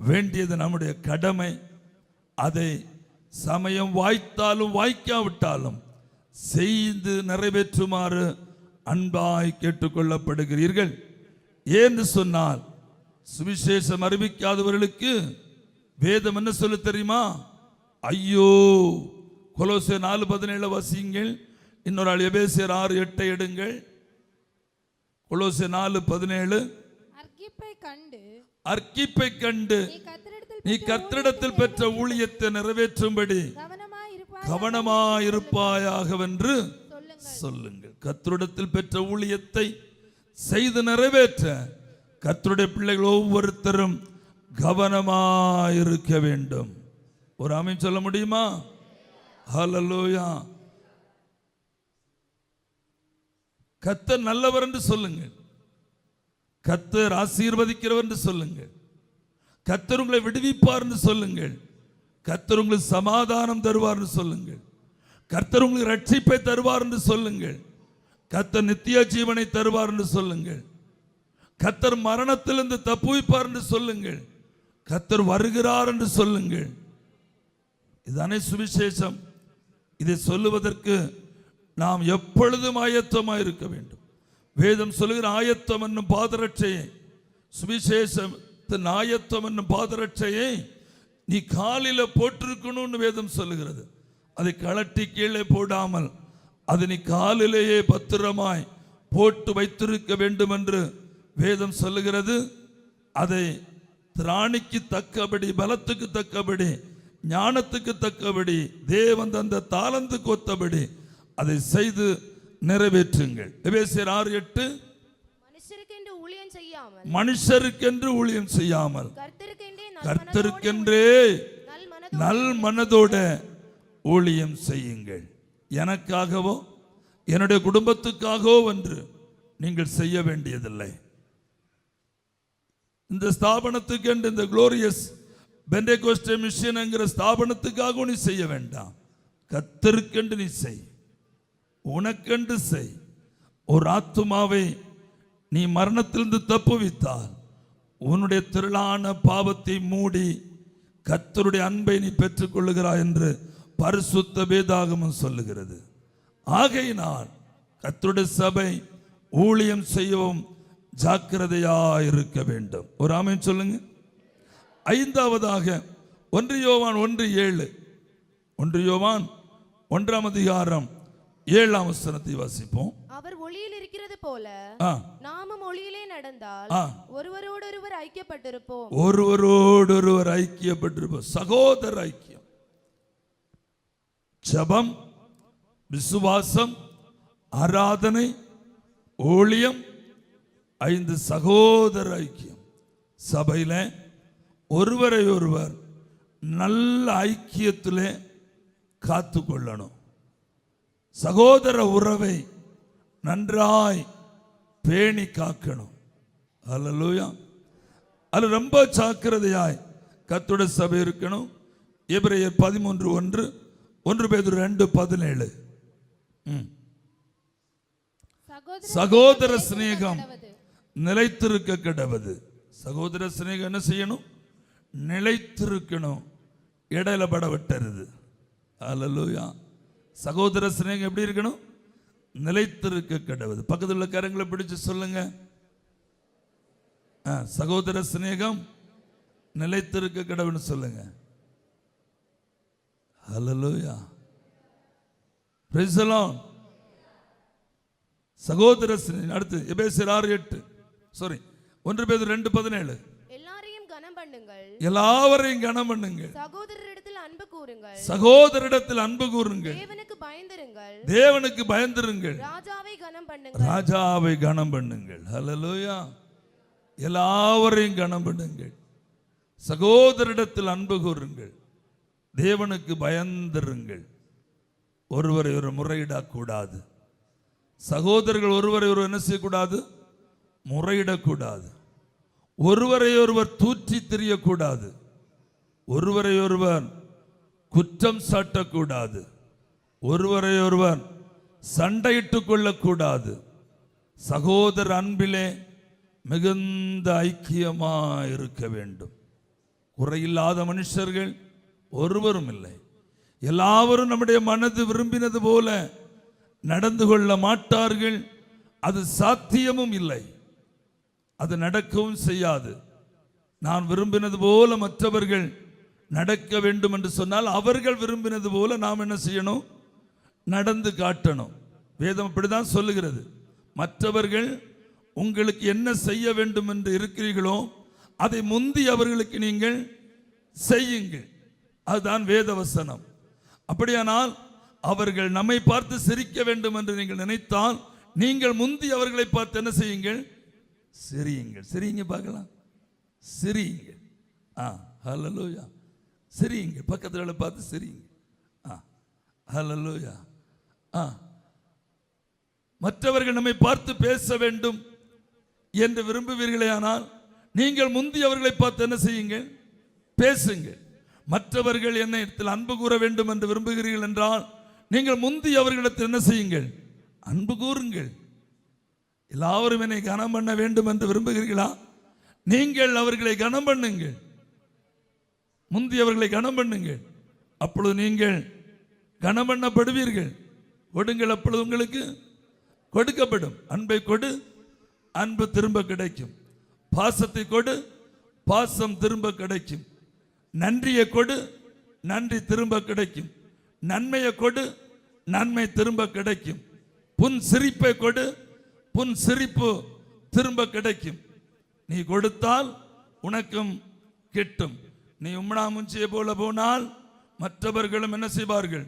S2: வேண்டியது நம்முடைய கடமை. அதை சமயம் வாய்த்தாலும் வாய்க்காவிட்டாலும் செய்து நிறைவேற்றுமாறு அன்பாய் கேட்டுக்கொள்ளப்படுகிறீர்கள். ஏன்னு சொன்னால் சுவிசேஷம் அறிவிக்காதவர்களுக்கு வேதம் என்ன சொல்ல தெரியுமா? ஐயோ. கொலோசியர் 4:17 வாசியுங்கள். இன்னொரு ஆள் எபேசியர் 6:8 எடுங்கள். கொலோசியர் 4:17. அர்க்கிப்பை கண்டு நீ கர்த்தரிடத்தில் பெற்ற ஊழியத்தை நிறைவேற்றும்படி கவனமாயிருப்பாயாகவென்று சொல்லுங்கள். கர்த்தரிடத்தில் பெற்ற ஊழியத்தை செய்து நிறைவேற்ற கர்த்தருடைய பிள்ளைகள் ஒவ்வொருத்தரும் கவனமாயிருக்க வேண்டும். ஒரு ஆமென் சொல்ல முடியுமா? ஹல்லேலூயா. கர்த்தர் நல்லவர் என்று சொல்லுங்கள். கர்த்தர் ஆசீர்வதிக்கிறவர் என்று சொல்லுங்கள். கர்த்தர் உங்களை விடுவிப்பார் என்று சொல்லுங்கள். கர்த்தர் உங்களுக்கு சமாதானம் தருவார் என்று சொல்லுங்கள். கர்த்தர் உங்களுக்கு ரட்சிப்பை தருவார் என்று சொல்லுங்கள். கர்த்தர் நித்திய ஜீவனை தருவார் என்று சொல்லுங்கள். கர்த்தர் மரணத்திலிருந்து தப்புவிப்பார் என்று சொல்லுங்கள். கர்த்தர் வருகிறார் என்று சொல்லுங்கள். இதுதானே சுவிசேஷம். இதை சொல்லுவதற்கு நாம் எப்பொழுதும் ஆயத்தமாக இருக்க வேண்டும். வேதம் சொல்லுகிற ஆயத்தம் என்னும் பாதரட்சையை, சுவிசேஷத்தின் ஆயத்தம் என்னும் பாதரட்சையை நீ காலில போட்டிருக்கணும்னு வேதம் சொல்லுகிறது. அதை கழட்டி கீழே போடாமல் அதை நீ காலிலேயே பத்திரமாய் போட்டு வைத்திருக்க வேண்டும் என்று வேதம் சொல்லுகிறது. அதை திராணிக்கு தக்கபடி, பலத்துக்கு தக்கபடி, ஞானத்துக்கு தக்கபடி, தேவன் தந்த தாளந்துக்கு ஒத்தபடி அதை செய்து நிறைவேற்றுங்கள். எபேசியர் 6:8. மனுஷருக்கென்று ஊழியம் செய்யாமல் கர்த்தருக்கென்றே நல் மனதோட ஊழியம் செய்யுங்கள். எனக்காகவோ என்னுடைய குடும்பத்துக்காகவோ என்று நீங்கள் செய்ய வேண்டியதில்லை. இந்த ஸ்தாபனத்துக்கு என்று, இந்த குளோரியஸ் பெண்டேகோஸ்டே மிஷன் என்கிற ஸ்தாபனத்துக்காக நீ செய்ய வேண்டாம். கர்த்தருக்கென்று நீ செய், உனக்கென்று செய். ஒரு ஆத்துமாவை நீ மரணத்திலிருந்து தப்புவித்தால் உன்னுடைய திரளான பாவத்தை மூடி கர்த்தருடைய அன்பை நீ பெற்றுக் கொள்ளுகிறாய் என்று பரிசுத்த வேதாகமம் சொல்லுகிறது. ஆகையினால் கர்த்தருடைய சபை ஊழியம் செய்யவும் ஜாக்கிரதையாயிருக்க வேண்டும். ஒரு ஆமென் சொல்லுங்க. ஐந்தாவதாக 1 யோவான் 1:7. 1 யோவான் 1:7 வாசிப்போம்.
S5: அவர் ஒளியில் இருக்கிறது போல நாமும் ஒளியிலே நடந்தால் ஒருவரோடொருவர் ஐக்கியப்பட்டிருப்போம்.
S2: ஒருவரோடொருவர் ஐக்கியப்பட்டிருப்போம். சகோதர ஐக்கியம், ஜெபம், விசுவாசம், ஆராதனை, ஊழியம், 5 சகோதர ஐக்கியம். சபையில ஒருவரை ஒருவர் நல்ல ஐக்கியத்திலே காத்து கொள்ளணும். சகோதர உறவை நன்றாய் பேணி காக்கணும். அல்லேலூயா. அது ரொம்ப ஜாக்கிரதையாய் கர்த்தருடைய சபை இருக்கணும். எபிரேயர் 13:1, 1 பேதுரு 2:17. சகோதர சிநேகம் நிலைத்திருக்க கடவது. சகோதர சிநேகம் என்ன செய்யணும்? நிலைத்திருக்கணும். இடையில பட விட்டருது. அல்லேலூயா. சகோதர சிநேகம் எப்படி இருக்கணும்? நிலைத்திருக்க கடவுது. பக்கத்தில் உள்ள கரங்களை பிடிச்சு சொல்லுங்க. சகோதர சிநேகம் நிலைத்திருக்க கடவுள்னு சொல்லுங்க. ஹல்லேலூயா. Praise the lord. சகோதர சிநேகம். அடுத்து எபேசியர் 6:8. 1 பேதுரு 2:17. எல்லாவரையும் கனம் பண்ணுங்கள்.
S5: சகோதரரிடத்தில் அன்பு கூறுங்கள்.
S2: சகோதரரிடத்தில் அன்பு கூறுங்கள்.
S5: தேவனுக்கு பயந்திருங்கள்.
S2: தேவனுக்கு பயந்திருங்கள்.
S5: ராஜாவை கனம் பண்ணுங்கள்.
S2: ராஜாவை கனம் பண்ணுங்கள். ஹல்லேலூயா. எல்லாவரையும் கனம் பண்ணுங்கள். சகோதரரிடத்தில் அன்பு கூறுங்கள். தேவனுக்கு பயந்திருங்கள். ஒருவரை ஒரு முறையிடக்கூடாது. சகோதரர்கள் ஒருவரை ஒரு என்ன செய்யக்கூடாது? முறையிடக்கூடாது. ஒருவரை ஒருவர் தூற்றி தெரியக்கூடாது. ஒருவரை ஒருவர் குற்றம் சாட்டக்கூடாது. ஒருவரை ஒருவர் சண்டையிட்டுக் கொள்ளக்கூடாது. சகோதர அன்பிலே மிகுந்த ஐக்கியமாக இருக்க வேண்டும். குறையில்லாத மனுஷர்கள் ஒருவரும் இல்லை. எல்லாவரும் நம்முடைய மனது விரும்பினது போல நடந்து கொள்ள மாட்டார்கள். அது சாத்தியமும் இல்லை, அது நடக்கவும் செய்யாது. நான் விரும்பினது போல மற்றவர்கள் நடக்க வேண்டும் என்று சொன்னால் அவர்கள் விரும்பினது போல நாம் என்ன செய்யணும்? நடந்து காட்டணும். வேதம் அப்படிதான் சொல்லுகிறது. மற்றவர்கள் உங்களுக்கு என்ன செய்ய வேண்டும் என்று இருக்கிறீர்களோ அதை முந்தி அவர்களுக்கு நீங்கள் செய்யுங்கள். அதுதான் வேத வசனம். அப்படியானால் அவர்கள் நம்மை பார்த்து சிரிக்க வேண்டும் என்று நீங்கள் நினைத்தால் நீங்கள் முந்தி அவர்களை பார்த்து என்ன செய்யுங்கள்? சிரியுங்கள். சிரியுங்க பார்க்கலாம். சிரியுங்கள். ஹல்லேலூயா. சிரியுங்க. பக்கத்துல பார்த்து சிரியுங்க. ஹல்லேலூயா. மற்றவர்கள் நம்மை பார்த்து பேச வேண்டும் என்று விரும்புவீர்களே ஆனால் நீங்கள் முந்தி அவர்களை பார்த்து என்ன செய்யுங்கள்? பேசுங்கள். மற்றவர்கள் என்னிடத்தில் அன்பு கூற வேண்டும் என்று விரும்புகிறீர்கள் என்றால் நீங்கள் முந்தி அவர்களிடத்தில் என்ன செய்யுங்கள்? அன்பு கூறுங்கள். எல்லாரும் என்னை கனம் பண்ண வேண்டும் என்று விரும்புகிறீர்களா? நீங்கள் அவர்களை கனம் பண்ணுங்கள். முந்தி அவர்களை கனம் பண்ணுங்கள். அப்பொழுது நீங்கள் கனம் பண்ணப்படுவீர்கள். கொடுங்கள், அப்பொழுது உங்களுக்கு கொடுக்கப்படும். அன்பை கொடு, அன்பு திரும்ப கிடைக்கும். பாசத்தை கொடு, பாசம் திரும்ப கிடைக்கும். நன்றியை கொடு, நன்றி திரும்ப கிடைக்கும். நன்மையை கொடு, நன்மை திரும்ப கிடைக்கும். புன் சிரிப்பை கொடு, புன் சிரிப்பு திரும்ப கிடைக்கும். நீ கொடுத்தால் உனக்கும் கிட்டும். நீ உம்மனா முஞ்சியை போல போனால் மற்றவர்களும் என்ன செய்வார்கள்?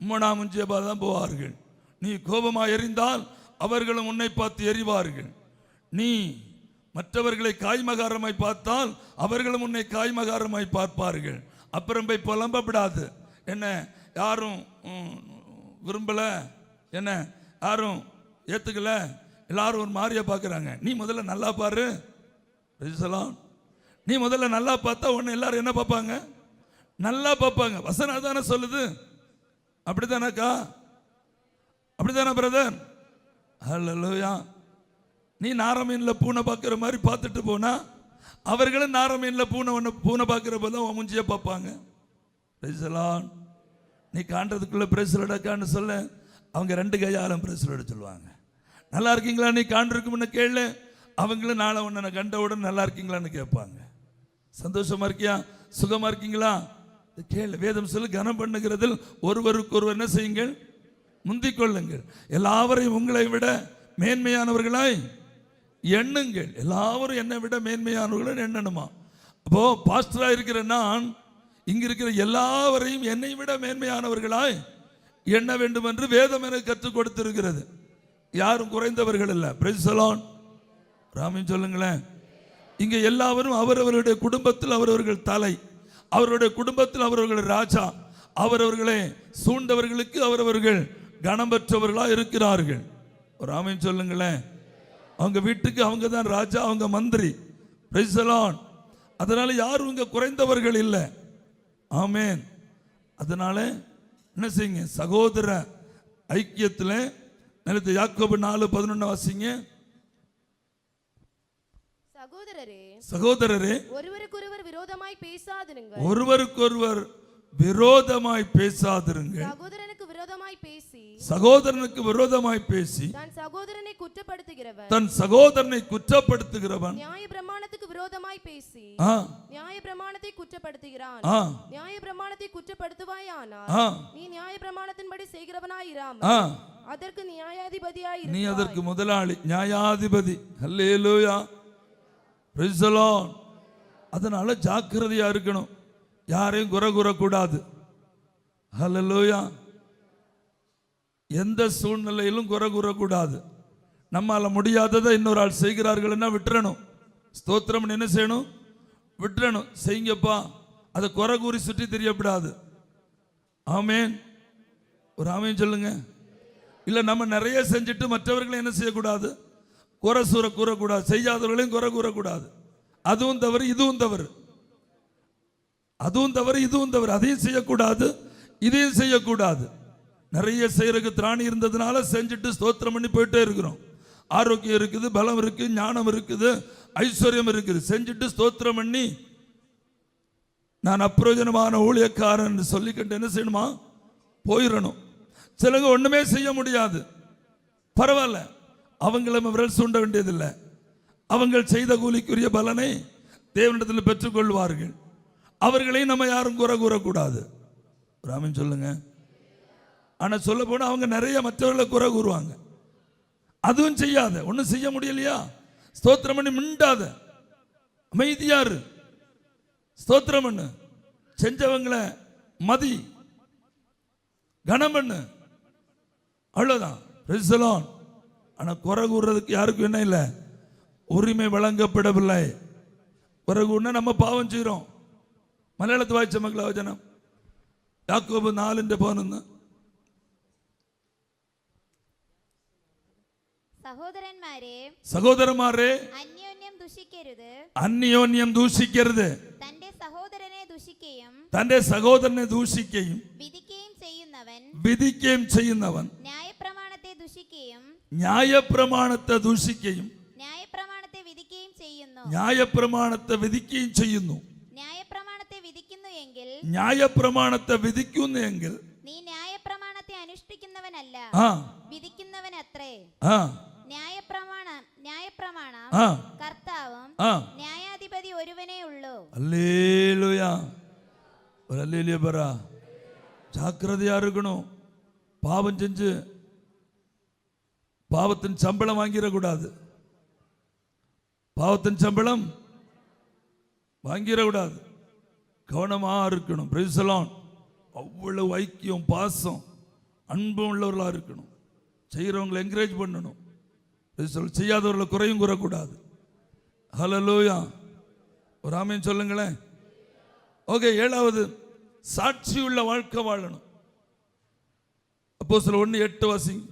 S2: உம்மனா முஞ்சியை போல தான் போவார்கள். நீ கோபமாக எறிந்தால் அவர்களும் உன்னை பார்த்து எறிவார்கள். நீ மற்றவர்களை காய்மகாரமாய் பார்த்தால் அவர்களும் உன்னை காய்மகாரமாய் பார்ப்பார்கள். அப்புறம் போய் புலம்பப்படாது. என்ன யாரும் விரும்பல, என்ன யாரும் ஏத்துக்கல, எல்லாரும் ஒரு மாதிரியா பார்க்குறாங்க. நீ முதல்ல நல்லா பாரு. நீ முதல்ல நல்லா பார்த்தா உன்னை எல்லாரும் என்ன பார்ப்பாங்க? நல்லா பார்ப்பாங்க. வசனம் தானே சொல்லுது. அப்படித்தானக்கா? அப்படித்தானே பிரதர்? ஹல்லேலூயா. நீ நாரமீனில் பூனை பார்க்குற மாதிரி பார்த்துட்டு போனா அவர்களும் நாரமீனில் பூனை பார்க்குற போது தான் உன் முஞ்சியை பார்ப்பாங்க. நீ காண்றதுக்குள்ள பிரேசலடாக்கான்னு சொல்ல அவங்க 2 கையாலும் பிரேசலோட சொல்லுவாங்க. நல்லா இருக்கீங்களா? நீ காண்றதுக்கு முன்ன கேளு. அவங்களும் நாளை உன்னை கண்டவுடன் நல்லா இருக்கீங்களான்னு கேட்பாங்க. சந்தோஷமா இருக்கியா? சுகமா இருக்கீங்களா? கேளு. வேதம் சொல்லு, கனம் பண்ணுகிறதில் ஒருவருக்கு ஒருவர் என்ன செய்யுங்கள்? முந்திக் கொள்ளுங்கள். எல்லாவரையும் உங்களை விட மேன்மையானவர்களாய் எண்ணுங்கள். எல்லாரும் என்னை விட மேன்மையானவர்கள் எண்ணணுமா? அப்போ பாஸ்டரா இருக்கிற நான் இங்க இருக்கிற எல்லாவரையும் என்னை விட மேன்மையானவர்களாய் எண்ண வேண்டும் என்று வேதம் எனக்கு கற்றுக் கொடுத்திருக்கிறது. யாரும் குறைந்தவர்கள் இல்லை. Price the Lord. ராமன் சொல்லுங்களேன். இங்க எல்லாரும் அவரவருடைய குடும்பத்தில் அவரவர்கள் தலை, அவருடைய குடும்பத்தில் அவரவர்கள் ராஜா, அவரவர்களை சூழ்ந்தவர்களுக்கு அவரவர்கள் கனம் பெற்றவர்களா இருக்கிறார்கள். ஒரு ஆமீன் சொல்லுங்களேன். அவங்க வீட்டுக்கு அவங்க தான் ராஜா, அவங்க மந்திரி. Price the lord. அதனால யாரும் இங்க குறைந்தவர்கள் இல்லை. ஆமேன். அதனால என்ன செய்யுங்க? சகோதர ஐக்கியத்தில் நிலத்து யாக்கோபு 4:11 வாசிங்க. சகோதரரே
S5: ஒருவருக்கொருவர் விரோதமாய் பேசாதிருங்கள்.
S2: ஒருவருக்கொருவர் விரோதமாய் பேசாதிருங்கள்.
S5: சகோதரனுக்கு விரோதமாய் பேசி தன் சகோதரனை குற்றப்படுத்துகிறவன் நியாய பிரமாணத்துக்கு விரோதமாய் பேசி நியாய பிரமாணத்தை குற்றப்படுத்துகிறான். நியாய பிரமாணத்தை குற்றப்படுத்துவாயானால் நீ நியாய பிரமாணத்தின்படி செய்கிறவனாய் இராமல் அதற்கு நியாயாதிபதியாய் இரு.
S2: நீ அதற்கு முதலாளி, நியாயாதிபதி. ஹல்லேலூயா. Praise the lord. அதனால ஜாக்கிரதையா இருக்கணும். யாரையும் குறை கூறக்கூடாது. ஹல்லேலூயா. எந்த சூழ்நிலையிலும் குறை கூறக்கூடாது. நம்மால முடியாததை இன்னொரு ஆள் செய்கிறார்கள்னா விட்டுறணும். ஸ்தோத்திரம். என்ன செய்யணும்? விட்டுறணும். செய்யுங்கப்பா. அதை குறை கூறி சுற்றி தெரியப்படாது. ஆமேன். ஒரு ஆமேன் சொல்லுங்க. இல்லை நம்ம நிறைய செஞ்சுட்டு மற்றவர்களை என்ன செய்யக்கூடாது? குறை கூறக்கூடாது. செய்யாதவர்களையும் குறை கூறக்கூடாது. அதுவும் தவறு, இதுவும் தவறு. அதுவும் தவறு, இதுவும் தவறு. அதையும் செய்யக்கூடாது, இதையும் செய்யக்கூடாது. நிறைய செய்யறதுக்கு திராணி இருந்ததுனால செஞ்சுட்டு ஸ்தோத்திரம் பண்ணி போயிட்டே இருக்கிறோம். ஆரோக்கியம் இருக்குது, பலம் இருக்குது, ஞானம் இருக்குது, ஐஸ்வர்யம் இருக்குது. செஞ்சுட்டு ஸ்தோத்திரம் பண்ணி நான் அப்பிரயோஜனமான ஊழியக்காரன் சொல்லிக்கிட்டு என்ன செய்யணுமா? போயிடணும். சிலங்க ஒண்ணுமே செய்ய முடியாது, பரவாயில்ல, அவங்களும் விரல் சூண்ட வேண்டியதில்லை. அவங்கள் செய்த கூலிக்குரிய பலனை தேவனிடத்தில் பெற்றுக்கொள்வார்கள். அவர்களையும் நம்ம யாரும் குறை கூறக்கூடாது. ராமன் சொல்லுங்க. ஆனா சொல்ல போனா அவங்க நிறைய மற்றவர்களை குறை கூறுவாங்க. அதுவும் செய்யாத, ஒன்றும் செய்ய முடியலையா, ஸ்தோத்திரம் பண்ணி மிண்டாத, அமைதியாரு, ஸ்தோத்திரம் பண்ணு, செஞ்சவங்களை மதி, கனம் பண்ணு, அவ்வளவுதான். Price the Lord. ஆனா குறை கூறுறதுக்கு யாருக்கும் என்ன இல்லை, உரிமை வழங்கப்படவில்லை. குறை கூறினா நம்ம பாவம் செய்கிறோம். മലയാളത്തിൽ വായിച്ച മക്കളെ വചനം യാക്കോബ് 4:11.
S3: സഹോദരന്മാരെ
S2: അന്യോന്യം ദൂഷിക്കരുത്. തന്റെ സഹോദരനെ ദൂഷിക്കുകയും വിധിക്കുകയും ചെയ്യുന്നവൻ ന്യായപ്രമാണത്തെ ദൂഷിക്കുകയും ന്യായപ്രമാണത്തെ വിധിക്കുകയും ചെയ്യുന്നു. ന്യായപ്രമാണത്തെ വിധിക്കുന്നെങ്കിൽ
S3: നീ ന്യായപ്രമാണത്തെ അനുഷ്ഠിക്കുന്നവനല്ല, വിധിക്കുന്നവനത്രേ. ന്യായപ്രമാണം കർത്താവും ന്യായാധിപതി ഒരുവനേ ഉള്ളൂ.
S2: ഹല്ലേലൂയ. ഒരു ഹല്ലേലൂയ പറ. ஜாக்கிரதையா இருக்கணும். பாவம் செஞ்சு பாவத்தின் சம்பளம் வாங்கிடக்கூடாது. பாவத்தின் சம்பளம் வாங்கிடக்கூடாது. கவனமா இருக்கணும். Price the Lord. அவ்வளவு ஐக்கியம், பாசம், அன்பும் உள்ளவர்களா இருக்கணும். செய்யறவங்களை என்கரேஜ் பண்ணணும். செய்யாதவர்களை குறையும் கூறக்கூடாது. ஹல்லேலூயா. ஒரு ஆமென் சொல்லுங்களேன். ஓகே, 7வது சாட்சியுள்ள வாழ்க்கை வாழணும். அப்போஸ்தலர் 1:8 வாசிங்க.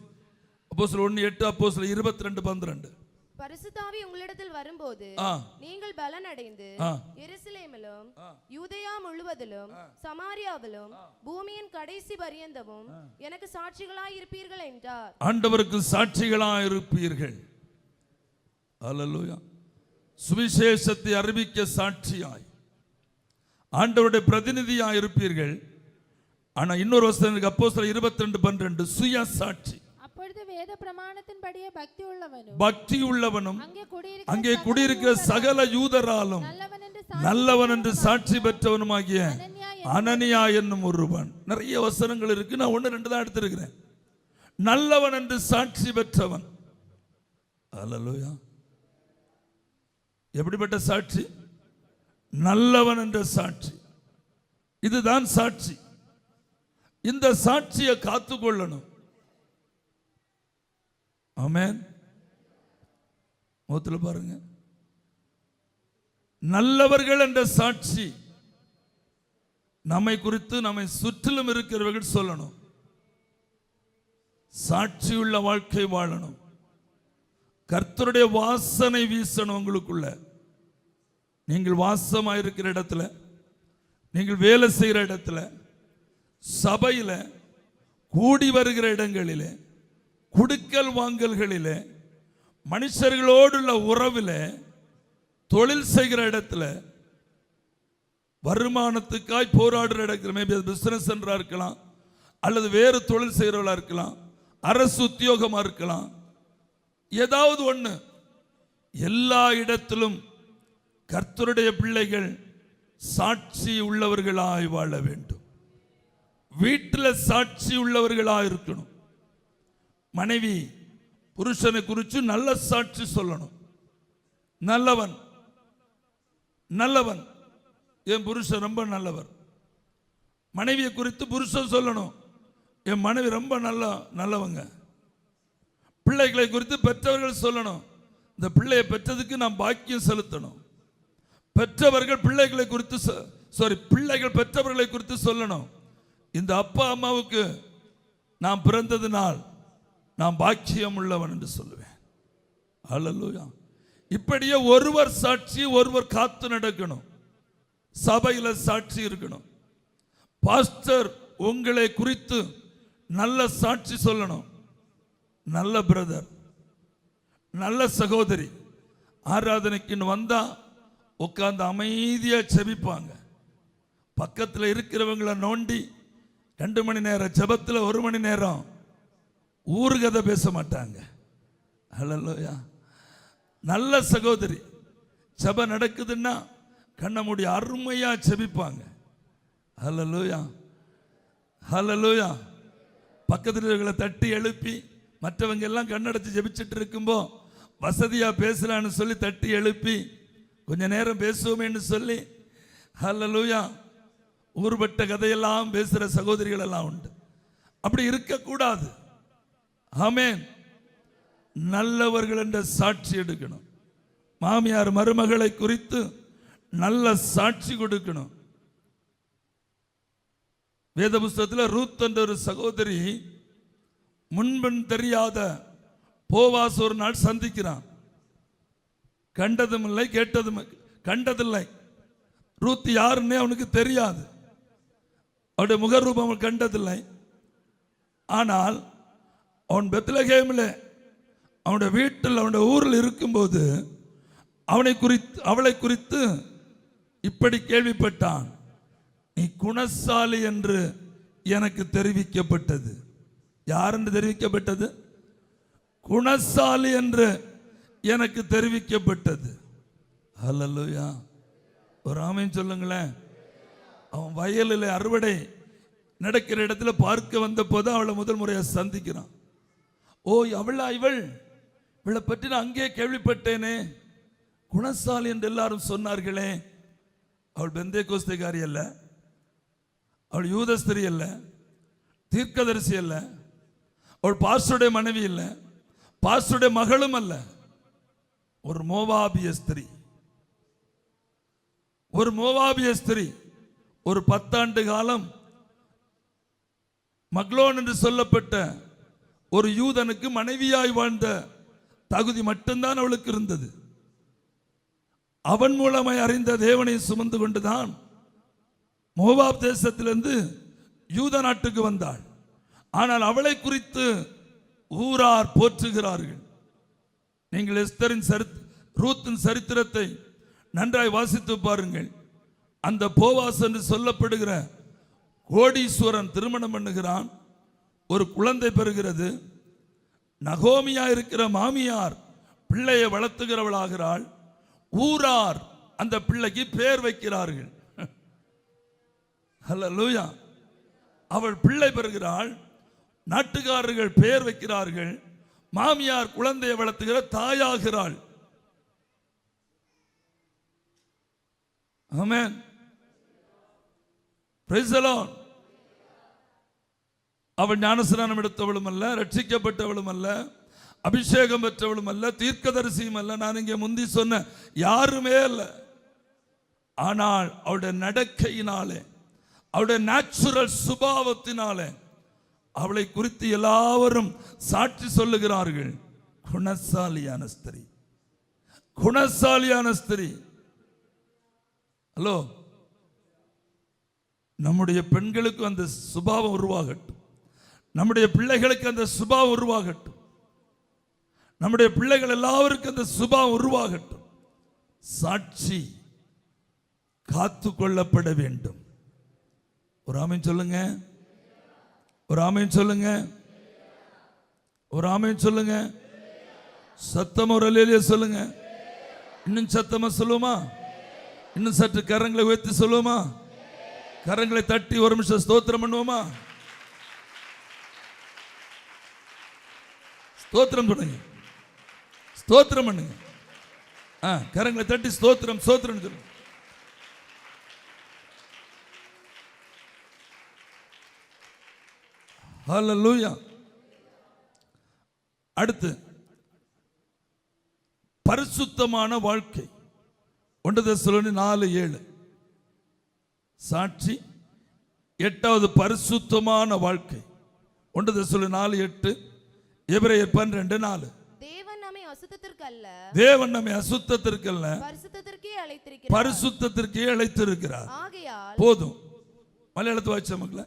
S2: அப்போஸ்தலர் 1:8, அப்போஸ்தலர் 22:12.
S5: பரிசுத்தாவி உங்களிடத்தில் வரும்போது நீங்கள் பலன் அடைந்து எருசலேமிலும் யூதேயா முழுவதிலும் சமாரியாவிலும் பூமியின் கடைசி பரியந்தமும் எனக்கு சாட்சிகளாய் இருப்பீர்கள் என்றார்.
S2: ஆண்டவருக்கு சாட்சிகளாய் இருப்பீர்கள். ஹல்லேலூயா. சுவிசேஷத்தை அறிவிக்க சாட்சியாய், ஆண்டவருடைய பிரதிநிதியாய் இருப்பீர்கள். ஆனா இன்னொரு வசனம் அப்போஸ்தலர் 22:12 சுய சாட்சி.
S4: அப்பொழுது வேத பிரமாணத்தின்படியே
S2: பக்தி உள்ளவனும் அங்கே குடியிருக்கிற சகல யூதராலும் நல்லவன் என்று சாட்சி பெற்றவனுமாகிய அனனியா என்னும் ஒருவன். நிறைய வசனங்கள் இருக்கு, நான் 1-2 தான் எடுத்திருக்கிறேன். நல்லவன் என்று சாட்சி பெற்றவன். ஹல்லேலூயா. எப்படிப்பட்ட சாட்சி? நல்லவன் என்ற சாட்சி. இதுதான் சாட்சி. இந்த சாட்சியை காத்துக்கொள்ளணும். ஆமென். முகத்துல பாருங்க. நல்லவர்கள் என்ற சாட்சி நம்மை குறித்து நம்மை சுற்றிலும் இருக்கிறவர்கள் சொல்லணும். சாட்சியுள்ள வாழ்க்கை வாழணும். கர்த்தருடைய வாசனை வீசணும் உங்களுக்குள்ள. நீங்கள் வாசமாயிருக்கிற இடத்துல, நீங்கள் வேலை செய்கிற இடத்துல, சபையில, கூடி வருகிற இடங்களிலே, குடுக்கல் வாங்கல்களிலே, மனுஷர்களோடுள்ள உறவிலே, தொழில் செய்கிற இடத்துல, வருமானத்துக்காய் போராடுற இடத்துல, மேபி அது பிசினஸ் என்றா இருக்கலாம், அல்லது வேறு தொழில் செய்கிறவர்களா இருக்கலாம், அரசு உத்தியோகமா இருக்கலாம், ஏதாவது ஒண்ணு. எல்லா இடத்திலும் கர்த்தருடைய பிள்ளைகள் சாட்சி உள்ளவர்களாய் வாழ வேண்டும். வீட்டில் சாட்சி உள்ளவர்களாய் இருக்கணும். மனைவி புருஷனை குறித்து நல்ல சாட்சி சொல்லணும். நல்லவன் நல்லவன், என் புருஷன் ரொம்ப நல்லவர். மனைவியை குறித்து புருஷன் சொல்லணும், என் மனைவி ரொம்ப நல்லவங்க. பிள்ளைகளை குறித்து பெற்றவர்கள் சொல்லணும், இந்த பிள்ளையை பெற்றதுக்கு நான் பாக்கியம் செலுத்தணும். பெற்றவர்கள் பிள்ளைகளை குறித்து பிள்ளைகள் பெற்றவர்களை குறித்து சொல்லணும், இந்த அப்பா அம்மாவுக்கு நான் பிறந்ததினால் நான் பாக்கியம் உள்ளவன் என்று சொல்லுவேன். ஹல்லேலூயா. இப்படியே ஒருவர் சாட்சி ஒருவர் காத்து நடக்கணும். சபையில சாட்சி இருக்கணும். பாஸ்டர் உங்களை குறித்து நல்ல சாட்சி சொல்லணும். நல்ல பிரதர், நல்ல சகோதரி ஆராதனைக்கு வந்தா உட்கார்ந்து அமைதியா செபிப்பாங்க. பக்கத்தில் இருக்கிறவங்களை நோண்டி 2 மணி நேரம் ஜெபத்தில் 1 மணி நேரம் ஊர்கதை பேச மாட்டாங்க. ஹல்லேலூயா. நல்ல சகோதரி ஜெபம் நடக்குதுன்னா கண்ண மூடி அருமையா ஜெபிப்பாங்க. ஹல்லேலூயா, ஹல்லேலூயா. பக்கத்துல தட்டி எழுப்பி மற்றவங்க எல்லாம் கண்ணடைச்சு ஜெபிச்சுட்டு இருக்கும்போ வசதியா பேசலான்னு சொல்லி தட்டி எழுப்பி கொஞ்ச நேரம் பேசுவோமேன்னு சொல்லி ஹல்லேலூயா ஊர்பட்ட கதையெல்லாம் பேசுற சகோதரிகள் எல்லாம் உண்டு. அப்படி இருக்கக்கூடாது. ஆமென். நல்லவர்கள் என்ற சாட்சி எடுக்கணும். மாமியார் மருமகளை குறித்து நல்ல சாட்சி கொடுக்கணும். வேத புஸ்தகத்தில் ரூத் என்ற ஒரு சகோதரி முன்பின் தெரியாத போவாஸ் ஒரு நாள் சந்திக்கிறான். கண்டதும் இல்லை, கேட்டதும் கண்டதில்லை. ரூத் யாருன்னே அவனுக்கு தெரியாது. அவருடைய முகரூபம் அவன் கண்டதில்லை. ஆனால் அவன் பெத்லகேமில் அவனுடைய வீட்டில் அவனுடைய ஊரில் இருக்கும்போது அவளை குறித்து இப்படி கேள்விப்பட்டான். நீ குணசாலி என்று எனக்கு தெரிவிக்கப்பட்டது. யார் என்று தெரிவிக்கப்பட்டது? குணசாலி என்று எனக்கு தெரிவிக்கப்பட்டது. ஹல்லேலூயா. ஒரு ஆமென் சொல்லுங்களேன். அவன் வயலில் அறுவடை நடக்கிற இடத்துல பார்க்க வந்த போது அவளை முதல் முறையாக சந்திக்கிறான். ஓ, இவளை பற்றி நான் அங்கே கேள்விப்பட்டேனே, குணசாலி என்று எல்லாரும் சொன்னார்களே. அவள் பெந்தேகோஸ்தேக்காரி அல்ல, அவள் யூதஸ்திரி அல்ல, தீர்க்கதரிசி அல்ல, அவள் பாஸ்டருடைய மனைவி அல்ல, பாஸ்டருடைய மகளும் அல்ல. ஒரு மோவாபிய ஸ்திரீ. ஒரு மோவாபிய ஸ்திரீ ஒரு 10 ஆண்டு காலம் மக்லோன் என்று சொல்லப்பட்ட ஒரு யூதனுக்கு மனைவியாய் வாழ்ந்த தகுதி மட்டும்தான் அவளுக்கு இருந்தது. அவன் மூலமாய் அறிந்த தேவனை சுமந்து கொண்டுதான் மோவாப் தேசத்திலிருந்து யூத நாட்டுக்கு வந்தாள். ஆனால் அவளை குறித்து ஊரார் போற்றுகிறார்கள். நீங்கள் எஸ்தரின் ரூத்தின் சரித்திரத்தை நன்றாய் வாசித்து பாருங்கள். அந்த போவாஸ் என்று சொல்லப்படுகிற கோடீஸ்வரன் திருமணம் பண்ணுகிறான். ஒரு குழந்தை பெறுகிறது. நகோமியா இருக்கிற மாமியார் பிள்ளையை வளர்த்துகிறவளாகிறாள். ஊரார் அந்த பிள்ளைக்கு பெயர் வைக்கிறார்கள். ஹல்லேலூயா. அவள் பிள்ளை பெறுகிறாள். நாட்டுக்காரர்கள் பெயர் வைக்கிறார்கள். மாமியார் குழந்தையை வளர்த்துகிற தாயாகிறாள். ஆமென். Praise the Lord. அவள் ஞானஸ்நானம் எடுத்தவளும் அல்ல, ரட்சிக்கப்பட்டவளும் அல்ல, அபிஷேகம் பெற்றவளும் அல்ல, தீர்க்கதரிசியும் அல்ல. நான் இங்கே முந்தி சொன்ன யாருமே அல்ல. ஆனால் அவளுடைய நடக்கையினாலே, அவளுடைய நேச்சுரல் சுபாவத்தினாலே அவளை குறித்து எல்லாரும் சாட்சி சொல்லுகிறார்கள். குணசாலியான ஸ்திரீ, குணசாலியான ஸ்திரீ. ஹலோ, நம்முடைய பெண்களுக்கு அந்த சுபாவம் உருவாகட்டும். நம்முடைய பிள்ளைகளுக்கு அந்த சுபாவம் உருவாகட்டும். நம்முடைய பிள்ளைகள் எல்லாருக்கும் அந்த சுபாவம் உருவாகட்டும். சாட்சி காத்து கொள்ளப்பட வேண்டும். ஒரு ஆமென் சொல்லுங்க. ஒரு ஆமென் சொல்லுங்க. ஒரு ஆமென் சொல்லுங்க. சத்தமா ஒரு அல்லேலூயா சொல்லுங்க. இன்னும் சத்தமா சொல்லுமா? இன்னும் சற்று கரங்களை உயர்த்தி சொல்லுமா? கரங்களை தட்டி ஒரு நிமிஷம் ஸ்தோத்திரம் பண்ணுவோமா? ஸ்தோத்திரம் பண்ணுங்க. ஸ்தோத்திரம் பண்ணுங்க. கரங்களை தட்டி ஸ்தோத்திரம் ஸ்தோத்திரம் சொல்லுங்க. ஹல்லேலூயா. அடுத்து பரிசுத்தமான வாழ்க்கை. 1 தெசலோனிக்கேயர் 4:7 சாட்சி. 8வது பரிசுத்தமான வாழ்க்கை. 1 தெசலோனிக்கேயர் 4:8, எபிரேயர் 12:4.
S5: தேவன் நம்மை அசுத்தத்திற்கல்ல,
S2: தேவன் நம்மை அசுத்தத்திற்கல்ல
S5: பரிசுத்தத்திற்கே அழைத்திருக்கிறார்.
S2: பரிசுத்தத்திற்கே அழைத்திருக்கிறார்.
S5: ஆகையால்
S2: போதும். மலையாளத்து வாய்ச்ச மக்களே,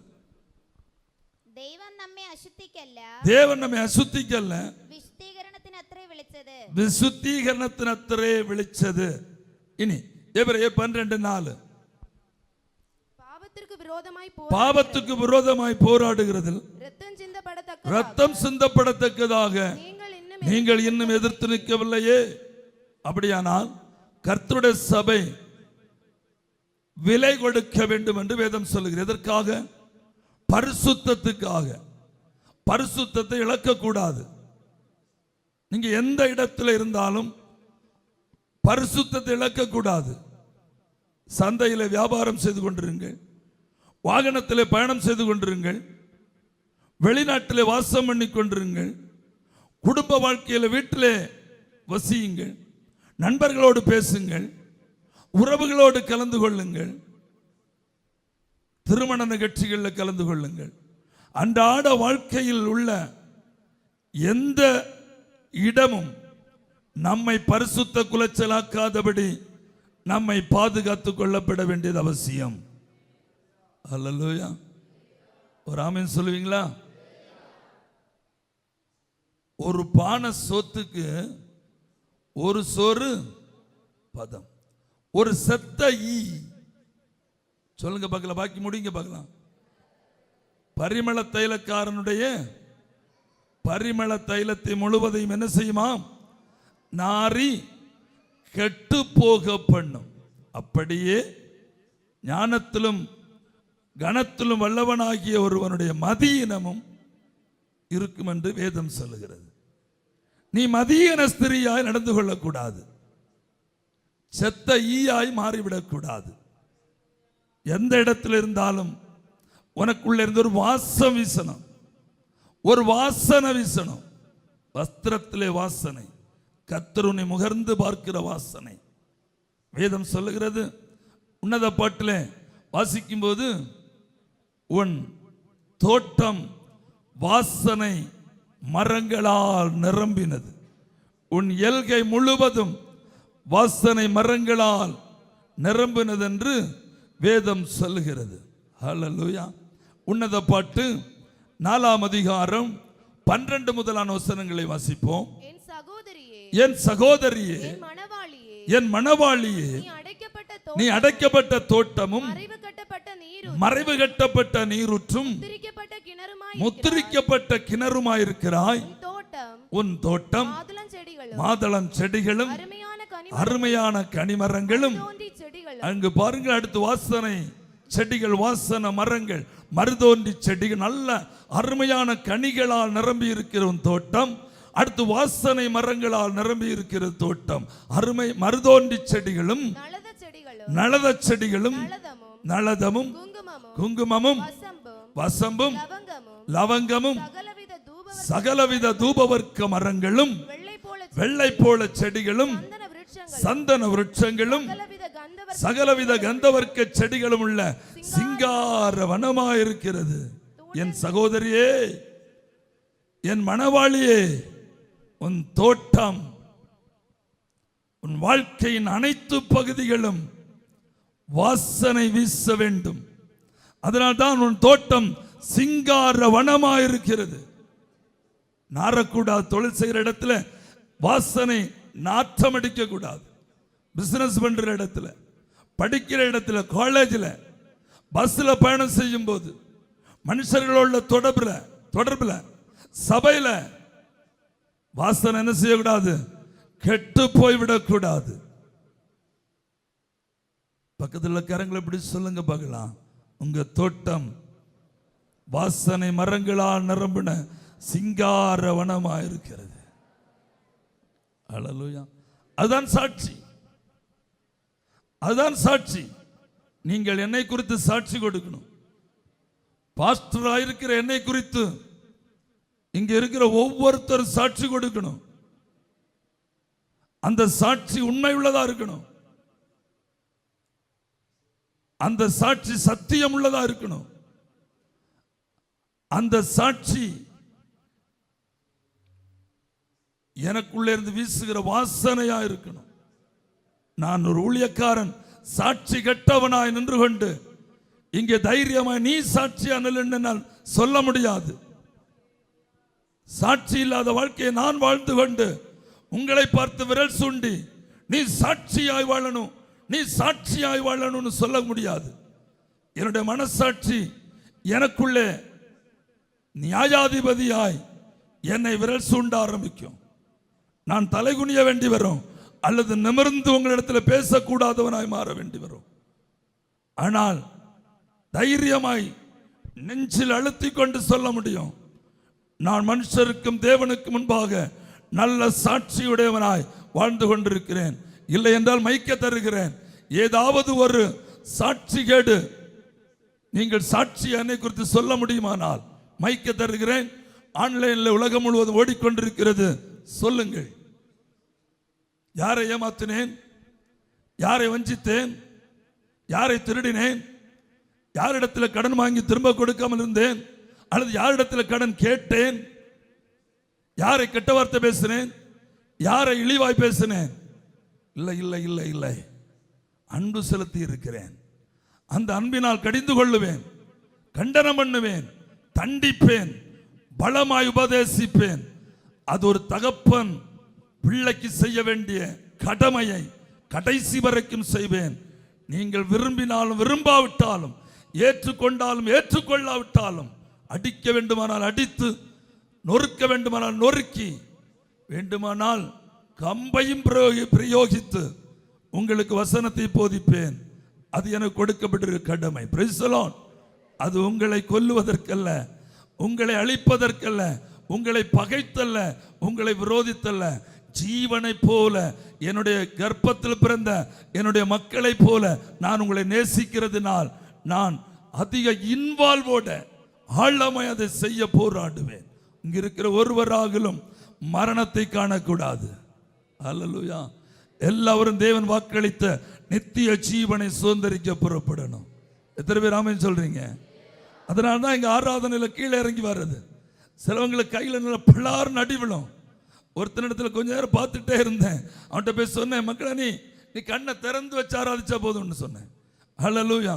S3: ദൈവം നമ്മെ അശുദ്ധിക്കല്ല,
S2: தேவன் நம்மை அசுத்திக்கல்ல,
S3: വിശുദ്ധീകരണത്തിനത്രേ വിളിച്ചത്.
S2: விசுத்தீகரணத்தினத்திலே விളിച്ചது. இனி எபிரேயர் 12:4. பாவத்துக்கு விரோதமாய் போராடுகிறதில் ரத்தம் சிந்தப்படத்தக்கதாக நீங்கள் இன்னும் எதிர்த்து நிற்கவில்லையே. அப்படியானால் கர்த்தருடைய சபை விலை கொடுக்க வேண்டும் என்று வேதம் சொல்லுகிறது. எதற்காக? பரிசுத்தத்துக்காக. பரிசுத்தத்தை இழக்கக்கூடாது. நீங்க எந்த இடத்துல இருந்தாலும் பரிசுத்தத்தை இழக்கக்கூடாது. சந்தையில் வியாபாரம் செய்து கொண்டிருங்கள், வாகனத்தில் பயணம் செய்து கொண்டிருங்கள், வெளிநாட்டில் வாசம் பண்ணி கொண்டிருங்கள், குடும்ப வாழ்க்கையில் வீட்டிலே வசியுங்கள், நண்பர்களோடு பேசுங்கள், உறவுகளோடு கலந்து கொள்ளுங்கள், திருமண நிகழ்ச்சிகளில் கலந்து கொள்ளுங்கள். அன்றாட வாழ்க்கையில் உள்ள எந்த இடமும் நம்மை பரிசுத்த குலைச்சலாக்காதபடி நம்மை பாதுகாத்துக் கொள்ளப்பட வேண்டியது அவசியம். அல்லேலூயா. ஒரு ஆமென் சொல்லுவீங்களா? ஒரு பானை சோத்துக்கு ஒரு சோறு பதம். ஒரு செத்த ஈ, சொல்லுங்க பார்க்கலாம், பாக்கி முடிங்க பார்க்கலாம். பரிமள தைலக்காரனுடைய பரிமள தைலத்தை முழுவதையும் என்ன செய்யுமாம்? நாரி கெட்டு போக பண்ணும். அப்படியே ஞானத்திலும் கனத்திலும் வல்லவனாகிய ஒருவனுடைய மதியினமும் இருக்கும் என்று வேதம் சொல்லுகிறது. நீ மதியன ஸ்திரியாய் நடந்து கொள்ளக்கூடாது. செத்த ஈயாய் மாறிவிடக்கூடாது. எந்த இடத்துல இருந்தாலும் உனக்குள்ள இருந்து ஒரு வாசம் வீசணும், ஒரு வாசனை வீசணும். வஸ்திரத்திலே வாசனை, கர்த்தர் உன்னை முகர்ந்து பார்க்கிற வாசனை. வேதம் சொல்லுகிறது, உன்னத பாட்டிலே வாசிக்கும் போது, உன் தோட்டம் வாசனை மரங்களால் நிரம்பினது. உன் எல்கை முழுவதும் வாசனை மரங்களால் நிரம்பினது என்று வேதம் சொல்லுகிறது. ஹல்லேலூயா. உன்னத பாட்டு 4ஆம் அதிகாரம் 12 முதலான வசனங்களை வாசிப்போம். என் சகோதரியே, என் மணவாளியே, நீ அடைக்கப்பட்ட தோட்டமும் மறைவு கட்டப்பட்ட நீரூற்றும் முத்திரிக்கப்பட்ட கிணறுமாயிருக்கிறாய். உன் தோட்டம் மாதளம் செடிகளும் அருமையான கனிமரங்களும். அங்கு பாருங்கள், அடுத்து வாசனை செடிகள், வாசன மரங்கள், மருதோண்டி செடிகள், நல்ல அருமையான கனிகளால் நிரம்பி இருக்கிற தோட்டம். அடுத்து வாசனை மரங்களால் நிரம்பி இருக்கிற தோட்டம். அருமை மருதோண்டி செடிகளும் நளத செடிகளும் நளதமும் குங்குமமும் வசம்பும் லவங்கமும் சகலவித தூபவர்க்க மரங்களும் வெள்ளை போல செடிகளும் சந்தன விருட்சங்களும் சகலவித கந்தவர்க்க செடிகளும் உள்ள சிங்கார வனமாயிருக்கிறது. என் சகோதரியே, என் மணவாளியே, உன் தோட்டம், உன் வாழ்க்கையின் அனைத்து பகுதிகளும் வாசனை வீச வேண்டும். அதனால்தான் உன் தோட்டம் சிங்கார வனமாயிருக்கிறது. நாரக்கூடாது. தொழில் செய்கிற இடத்துல வாசனை நாற்றம் அடிக்க கூடாது. பிசினஸ் பண்ற இடத்துல, படிக்கிற இடத்துல, காலேஜில், பஸ்ல பயணம் செய்யும் போது, மனுஷர்களோட தொடர்புல சபையில வாசனை என்ன செய்யக்கூடாது? கெட்டு போய்விடக்கூடாது. பக்கத்தில் கரங்களை இப்படி சொல்லுங்க பார்க்கலாம். உங்க தோட்டம் வாசனை மரங்களால் நிரம்பின சிங்கார வனமாயிருக்கிறது. அல்லேலூயா. அதுதான் சாட்சி, அதுதான் சாட்சி. நீங்கள் என்னை குறித்து சாட்சி கொடுக்கணும். பாஸ்டராக இருக்கிற என்னை குறித்து இங்க இருக்கிற ஒவ்வொருத்தரும் சாட்சி கொடுக்கணும். அந்த சாட்சி உண்மை உள்ளதா இருக்கணும். அந்த சாட்சி சத்தியம் உள்ளதா இருக்கணும். அந்த சாட்சி எனக்குள்ளே இருந்து வீசுகிற வாசனையா இருக்கணும். நான் ஒரு ஊழியக்காரன் சாட்சி கெட்டவனாய் நின்று கொண்டு இங்கே தைரியமாய் நீ சாட்சியா நில்லுன்னு நான் சொல்ல முடியாது. சாட்சி இல்லாத வாழ்க்கையை நான் வாழ்ந்து கொண்டு உங்களை பார்த்து விரல் சுண்டி நீ சாட்சியாய் வாழணும், நீ சாட்சியாய் வாழணும்னு சொல்ல முடியாது. என்னுடைய மனசாட்சி எனக்குள்ளே நியாயாதிபதியாய் என்னை விரல் சூண்ட ஆரம்பிக்கும். நான் தலைகுனிய வேண்டி வரும், அல்லது நிமிர்ந்து உங்களிடத்தில் பேசக்கூடாதவனாய் மாற வேண்டி வரும். ஆனால் தைரியமாய் நெஞ்சில் அழுத்தி கொண்டு சொல்ல முடியும், நான் மனுஷருக்கும் தேவனுக்கு முன்பாக நல்ல சாட்சியுடையவனாய் வாழ்ந்து கொண்டிருக்கிறேன். இல்லை என்றால் மைக்க தருகிறேன். ஏதாவது ஒரு சாட்சி கேடு நீங்கள் சாட்சி என்னை குறித்து சொல்ல முடியுமானால் மைக்க தருகிறேன். ஆன்லைனில் உலகம் முழுவதும் ஓடிக்கொண்டிருக்கிறது, சொல்லுங்கள். யாரை ஏமாத்தினேன், யாரை வஞ்சித்தேன், யாரை திருடினேன், யாரிடத்தில் கடன் வாங்கி திரும்ப கொடுக்காமல் இருந்தேன், அல்லது யாரிடத்தில் கடன் கேட்டேன், யாரை கெட்ட வார்த்தை பேசினேன், யாரை இழிவாய் பேசினேன். இல்லை இல்லை இல்லை இல்லை, அன்பு செலுத்தி இருக்கிறேன். அந்த அன்பினால் கடிந்து கொள்ளுவேன், கண்டனம் பண்ணுவேன், தண்டிப்பேன், பலமாய் உபதேசிப்பேன். அது ஒரு தகப்பன் பிள்ளைக்கு செய்ய வேண்டிய கடமையை கடைசி வரைக்கும் செய்வேன். நீங்கள் விரும்பினாலும் விரும்பாவிட்டாலும், ஏற்றுக்கொண்டாலும் ஏற்றுக்கொள்ளாவிட்டாலும், அடிக்க வேண்டுமானால் அடித்து, நொறுக்க வேண்டுமானால் நொறுக்கி, வேண்டுமானால் கம்பையும் பிரயோகித்து உங்களுக்கு வசனத்தை போதிப்பேன். அது எனக்கு கொடுக்கப்பட்டிருக்கிற கடமை. Price the Lord. அது உங்களை கொல்லுவதற்கல்ல, உங்களை அழிப்பதற்கல்ல, உங்களை பகைத்தல்ல, உங்களை விரோதித்தல்ல. ஜீவனை போல, என்னுடைய கர்ப்பத்தில் பிறந்த என்னுடைய மக்களை போல நான் உங்களை நேசிக்கிறதுனால் நான் அதிக இன்வால்வோட ஆழமாய் அதை செய்ய போராடுவேன். இங்க இருக்கிற ஒருவராகிலும் மரணத்தை காணக்கூடாது. அல்லேலூயா. எல்லாரும் தேவன் வாக்களித்த நித்திய ஜீவனை சுதந்திரிக்க புறப்படணும். எத்தனை பேர் ஆமென் சொல்றீங்க? அதனால தான் இங்க ஆராதனையில் கீழே இறங்கி வர்றது. சிலவங்களுக்கு கையில் நல்ல பிள்ளார் நடி விழும். ஒருத்தனிடத்துல கொஞ்ச நேரம் பார்த்துட்டே இருந்தேன். அவன்கிட்ட போய் சொன்னேன், மக்களே நீ கண்ணை திறந்து வச்சு ஆராதிச்சா போதும்னு சொன்னேன். ஹல்லேலூயா.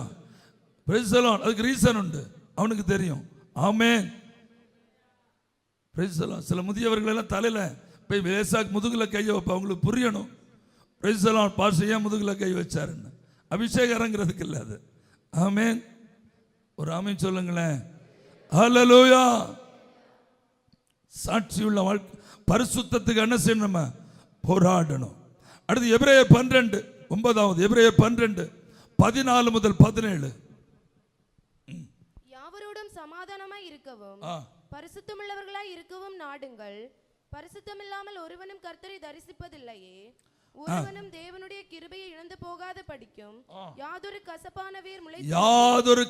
S2: Praise the lord. அதுக்கு ரீசன் உண்டு, அவனுக்கு தெரியும். ஆமென். Praise the lord. சில முதியவர்கள் எல்லாம் தலையில போய் வேசாக்கு முதுகுல கையை வைப்ப, அவங்களுக்கு புரியணும். Price the Lord. பாஸ்டர் ஏன் முதுகுல கை வச்சாருன்னு. அபிஷேகம் இறங்குறதுக்கு இல்லை அது. ஆமென். ஒரு ஆமென் சொல்லுங்களேன். ஹல்லேலூயா. சாட்சியுள்ள வாழ்க்கை, பரிசுத்தத்துக்கு என்ன செய்யணும்? நம்ம போராடணும். அடுத்து எபிரேயர் 12, 9வது எபிரேயர் 12, 14 முதல் 17.
S5: யாவரோடும் சமாதானமாய் இருக்கவும் பரிசுத்தமுள்ளவர்களாய் இருக்கவும் நாடுங்கள். பரிசுத்தமில்லாமல் ஒருவனும் கர்த்தரை தரிசிப்பதில்லையே. ஒருவனும் தேவனுடைய கிருபையை இழந்து போகாத படிக்கும் யாதொரு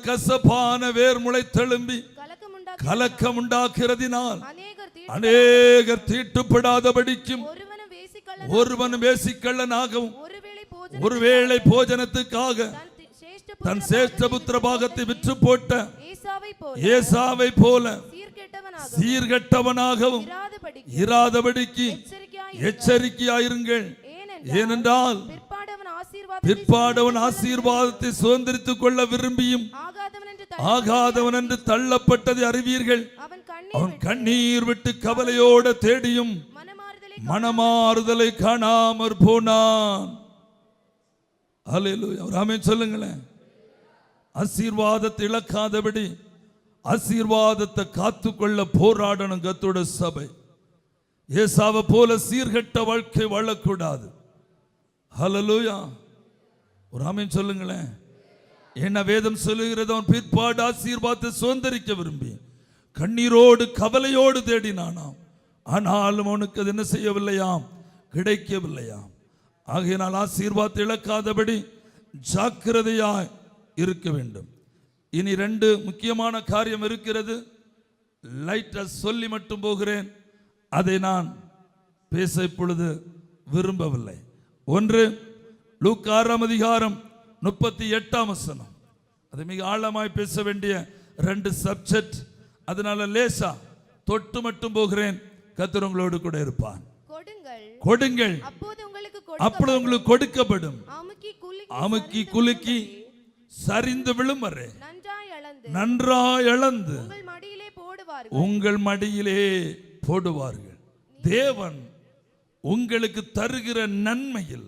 S5: கசப்பான வேர் முளைத்தெழும்பி கலக்கம் உண்டாக்குறதினால் அநேகர் தீட்டுப்படாத படிக்கும் ஒருவனும் வேசிக்கள்ளனாகவும் ஒருவேளை போஜனத்துக்காக தன் சேஷ்ட புத்திர பாகத்தை விற்று போட்ட ஏசாவை போல சீர்கெட்டவனாகவும் இராதபடிக்கு எச்சரிக்கையாயிருங்கள். ஏனென்றால் பிற்பாடவன் ஆசீர்வாதத்தை சுதந்திரித்துக் கொள்ள விரும்பியும் ஆகாதவன் என்று தள்ளப்பட்டதை அறிவீர்கள். அவன் கண்ணீர் விட்டு கவலையோட தேடியும் மனமாறுதலை காணாமற் போனான். அல்லேலூயா. ஆமென் சொல்லுங்களேன். ஆசீர்வாதத்தை இழக்காதபடி ஆசீர்வாதத்தை காத்துக்கொள்ள போராடணும் கர்த்தருடைய சபை. ஏசாவை போல சீர்கெட்ட வாழ்க்கை வாழக்கூடாது. ஹல்லேலூயா. ஒரு ஆமென் சொல்லுங்களேன். என்ன வேதம் சொல்லுகிறது? அவன் பிற்பாடு ஆசீர்வாதத்தை சுதந்திரிக்க விரும்பி கண்ணீரோடு கவலையோடு தேடினானாம். ஆனாலும் அவனுக்கு அது என்ன செய்யவில்லையாம்? கிடைக்கவில்லையாம். ஆகையினால் ஆசீர்வாதத்தை இழக்காதபடி ஜாக்கிரதையாய் இருக்க வேண்டும். இனி 2 முக்கியமான காரியம் இருக்கிறது. லைட்டா சொல்லி மட்டும் போகிறேன், அதை நான் பேச இப்பொழுது விரும்பவில்லை. 1 லூக்கா 6ஆம் அதிகாரம் 38ஆம் வசனம். அது மிக ஆழமாய் பேச வேண்டிய 2 சப்ஜெக்ட். அதனால லேசா தொட்டு மட்டும் போகிறேன். கர்த்தர் உங்களோடு கூட இருப்பான். கொடுங்கள், அப்பொழுது உங்களுக்கு கொடுக்கப்படும். அமுக்கி குலுக்கி சரிந்து விழும் வரை நன்றாய் அளந்து உங்கள் மடியிலே போடுவார்கள். தேவன் உங்களுக்கு தருகிற நன்மையில்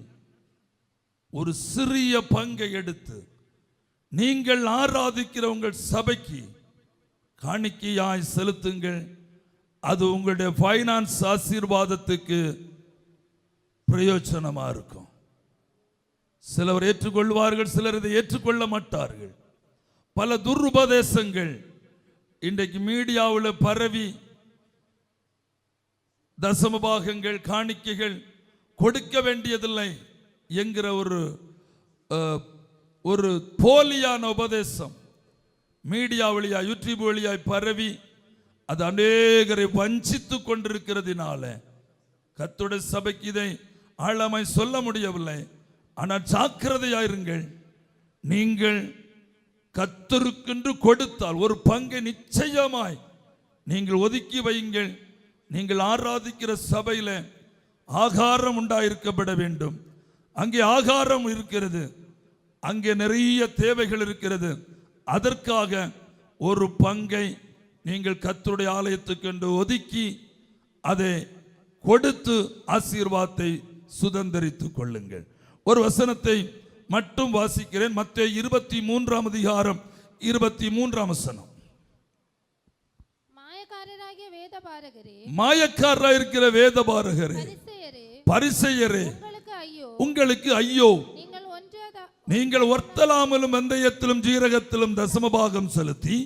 S5: ஒரு சிறிய பங்கை எடுத்து
S2: நீங்கள் ஆராதிக்கிற உங்கள் சபைக்கு காணிக்கையாய் செலுத்துங்கள். அது உங்களுடைய ஃபைனான்ஸ் ஆசீர்வாதத்துக்கு பிரயோஜனமா இருக்கும். சிலர் ஏற்றுக்கொள்வார்கள், சிலர் இதை ஏற்றுக்கொள்ள மாட்டார்கள். பல துருபதேசங்கள் இன்றைக்கு மீடியாவில் பரவி தசம பாகங்கள் காணிக்கைகள் கொடுக்க வேண்டியதில்லை என்கிற ஒரு போலியான உபதேசம் மீடியா வழியாய் யூடியூப் வழியாய் பரவி அது அநேகரை வஞ்சித்து கொண்டிருக்கிறதுனால கர்த்தருடைய சபைக்கு இதை ஆழமாய் சொல்ல முடியவில்லை. ஆனால் ஜாக்கிரதையாயிருங்கள். நீங்கள் கர்த்தருக்கென்று கொடுத்தால் ஒரு பங்கை நிச்சயமாய் நீங்கள் ஒதுக்கி வையுங்கள். நீங்கள் ஆராதிக்கிற சபையில் ஆகாரம் உண்டாயிருக்கப்பட வேண்டும். அங்கே ஆகாரம் இருக்கிறது, அங்கே நிறைய தேவைகள் இருக்கிறது. அதற்காக ஒரு பங்கை நீங்கள் கர்த்தருடைய ஆலயத்துக்கென்று ஒதுக்கி அதை கொடுத்து ஆசீர்வாதத்தை சுதந்தரித்துக் கொள்ளுங்கள். ஒரு வசனத்தை மட்டும் வாசிக்கிறேன். மத்தேயு 23 அதிகாரம் 23 வசனம். மாயக்காரராக இருக்கிற வேதபாரகரே, பரிசேயரே, உங்களுக்கு ஐயோ, நீங்கள் ஒர்த்தலாமலும் வெந்தயத்திலும் ஜீரகத்திலும் தசமபாகம் செலுத்தி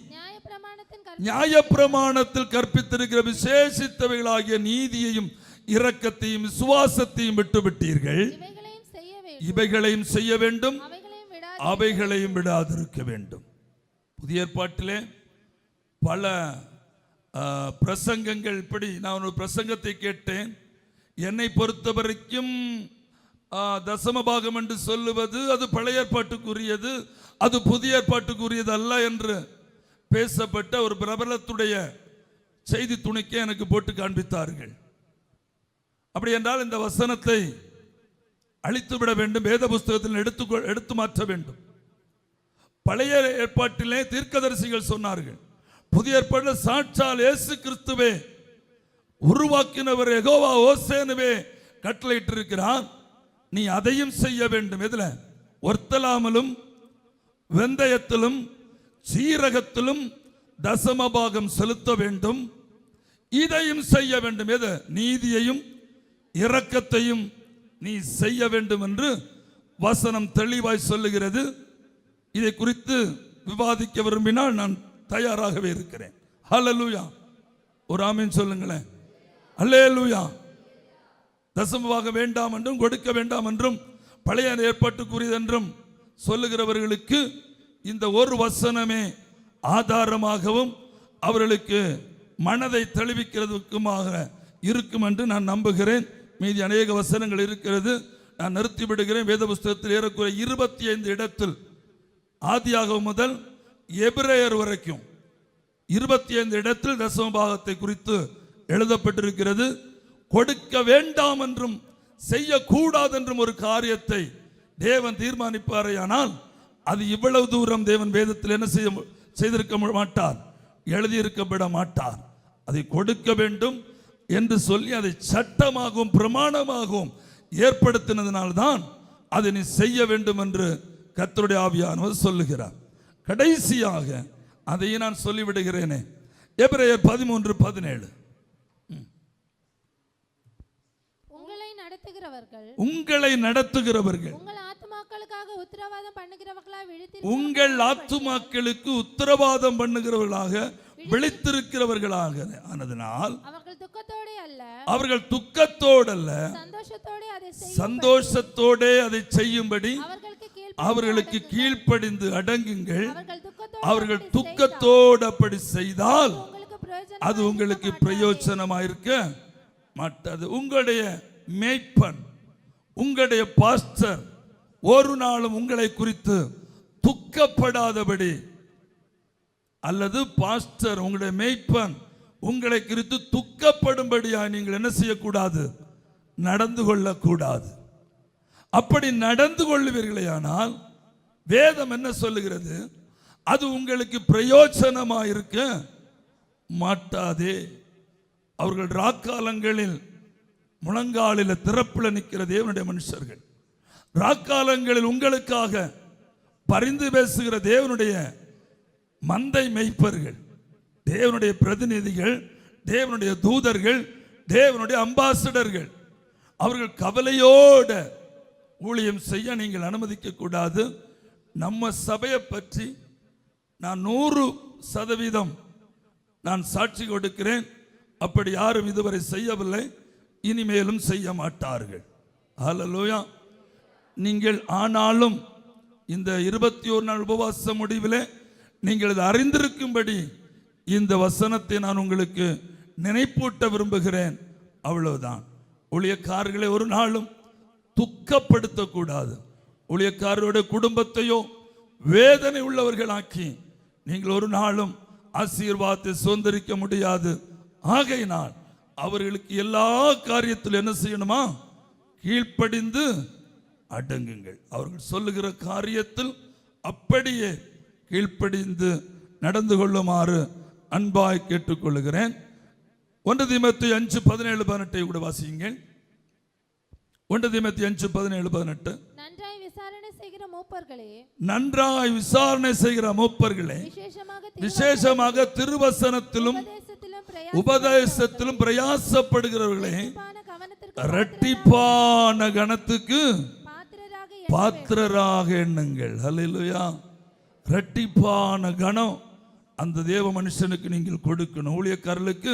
S2: நியாயப்பிரமாணத்தில் கற்பித்திருக்கிற விசேஷித்தவைகளாகிய நீதியையும் இரக்கத்தையும் விசுவாசத்தையும் விட்டுவிட்டீர்கள். இவைகளையும் செய்ய வேண்டும், அவைகளையும் விடாதிருக்க வேண்டும். புதிய ஏற்பாட்டிலே பல பிரசங்கங்கள். இப்படி நான் ஒரு பிரசங்கத்தை கேட்டேன். என்னை பொறுத்த வரைக்கும் தசமபாகம் என்று சொல்லுவது அது பழைய ஏற்பாட்டுக்குரியது, அது புதிய ஏற்பாட்டுக்குரியது அல்ல என்று பேசப்பட்ட ஒரு பிரபலத்துடைய செய்தி துணிக்கை எனக்கு போட்டு காண்பித்தார்கள். அப்படி என்றால் இந்த வசனத்தை அழித்துவிட வேண்டும், வேத புஸ்தகத்தில் எடுத்து மாற்ற வேண்டும். பழைய ஏற்பாட்டிலே தீர்க்கதரிசிகள் சொன்னார்கள், புதிய ஏற்பாட்டில் சாட்சால் இயேசு கிறிஸ்துவே உருவாக்கினவர் யெகோவா ஓசேனுவே கட்டளையிட்டிருக்கிறார், நீ அதையும் செய்ய வேண்டும். எதுல? ஒர்த்தலாமலும் வெந்தயத்திலும் சீரகத்திலும் தசமபாகம் செலுத்த வேண்டும், இதையும் செய்ய வேண்டும். எது? நீதியையும் இரக்கத்தையும் நீ செய்ய வேண்டும் என்று வசனம் தெளிவாய் சொல்லுகிறது. இதை குறித்து விவாதிக்க விரும்பினால் நான் தயாராகவே இருக்கிறேன். ஹல்லேலூயா. ஒரு ஆமீன் சொல்லுங்களேன். ஹல்லேலூயா. தசமபாகம் வேண்டாம் என்றும் கொடுக்க வேண்டாம் என்றும் பழைய ஏற்பாட்டுக்குரியது என்றும் சொல்லுகிறவர்களுக்கு இந்த ஒரு வசனமே ஆதாரமாகவும் அவர்களுக்கு மனதை தெளிவிக்கிறதுக்குமாக இருக்கும் என்று நான் நம்புகிறேன். மீதி அநேக வசனங்கள் இருக்கிறது, நான் நிறுத்தி விடுகிறேன். வேத புஸ்தகத்தில் ஏறக்குறைய 25 இடத்தில் ஆதியாகமம் முதல் எபிரேயர் வரைக்கும் 25 இடத்தில் தசமபாகத்தை குறித்து எழுதப்பட்டிருக்கிறது. கொடுக்க வேண்டாம் என்றும் செய்யக்கூடாது என்றும் ஒரு காரியத்தை தேவன் தீர்மானிப்பாரையானால் அது இவ்வளவு தூரம் தேவன் வேதத்தில் என்ன செய்திருக்க மாட்டார், எழுதியிருக்கப்பட மாட்டார். அதை கொடுக்க வேண்டும் என்று சொல்லி அதை சட்டமாகவும் பிரமாணமாகவும் ஏற்படுத்தினதினால்தான் அதை நீ செய்ய வேண்டும் என்று கர்த்தருடைய ஆவியானவர் சொல்லுகிறார். கடைசியாக அதையும் நான் சொல்லிவிடுகிறேனே, எபிரேயர் 13:17. உங்களை நடத்துகிறவர்கள் உங்கள் ஆத்துமாக்களுக்கு உத்தரவாதம் பண்ணுகிறவர்களாக விழித்திருக்கிறவர்களாக ஆனதனால் அவர்கள் துக்கத்தோடு அல்ல சந்தோஷத்தோடு அதை செய்யும்படி அவர்களுக்கு கீழ்ப்படிந்து அடங்குங்கள். அவர்கள் துக்கத்தோடு அப்படி செய்தால் அது உங்களுக்கு பிரயோஜனமாயிருக்க மாட்டாது. உங்களுடைய மேய்ப்பன், உங்களுடைய பாஸ்டர் ஒரு நாளும் உங்களை குறித்து துக்கப்படாதபடி, அல்லது பாஸ்டர் உங்களுடைய மேய்ப்பன் உங்களை குறித்து துக்கப்படும்படியா நீங்கள் என்ன செய்யக்கூடாது, நடந்து கொள்ளக்கூடாது. அப்படி நடந்து கொள்ளுவீர்களேயானால் வேதம் என்ன சொல்லுகிறது, அது உங்களுக்கு பிரயோஜனமாயிருக்க மாட்டாதே. அவர்கள் ராக்காலங்களில் முழங்காலில் திறப்பில் நிற்கிற தேவனுடைய மனுஷர்கள், ராக்காலங்களில் உங்களுக்காக பரிந்து பேசுகிற தேவனுடைய மந்தை மேய்ப்பர்கள், தேவனுடைய பிரதிநிதிகள், தேவனுடைய தூதர்கள், தேவனுடைய அம்பாசடர்கள். அவர்கள் கவலையோட ஊழியம் செய்ய நீங்கள் அனுமதிக்க கூடாது. நம்ம சபையை பற்றி நான் 100% நான் சாட்சி கொடுக்கிறேன். அப்படி யாரும் இதுவரை செய்யவில்லை, இனிமேலும் செய்ய மாட்டார்கள். ஹல்லேலூயா. நீங்கள் ஆனாலும் இந்த 21 நாள் உபவாச முடிவில் நீங்கள் இதை அறிந்திருக்கும்படி இந்த வசனத்தை நான் உங்களுக்கு நினைப்பூட்ட விரும்புகிறேன். அவ்வளவுதான். ஊழியக்காரர்களை ஒரு நாளும் துக்கப்படுத்தக்கூடாது. ஊழியக்காரருடைய குடும்பத்தையோ வேதனை உள்ளவர்களாக்கி நீங்கள் ஒரு நாளும் ஆசீர்வாதத்தை சுதந்திரிக்க முடியாது. ஆகையினால் அவர்களுக்கு எல்லா காரியத்திலும் என்ன செய்யணுமா? கீழ்ப்படிந்து அடங்குங்கள். அவர்கள் சொல்லுகிற காரியத்தில் அப்படியே கீழ்ப்படிந்து நடந்து கொள்ளுமாறு அன்பாய் கேட்டுக்கொள்கிறேன். 1 தீமோத்தேயு 5:17-18 கூட வாசியுங்கள். 1 தீமோத்தேயு 5:17-18.
S4: நன்றாய் விசாரணை செய்கிற மூப்பர்களே,
S2: நன்றாய் விசாரணை செய்கிற மூப்பர்களே, விசேஷமாக திருவசனத்திலும் உபதேசத்திலும் பிரயாசப்படுகிறவர்களே, இரட்டிப்பான கனத்துக்கு பாத்திரராக எண்ணுங்கள். ஹல்லேலூயா. இரட்டிப்பான கனம் அந்த தேவ மனுஷனுக்கு நீங்கள் கொடுக்கணும். ஊழியக்காரர்களுக்கு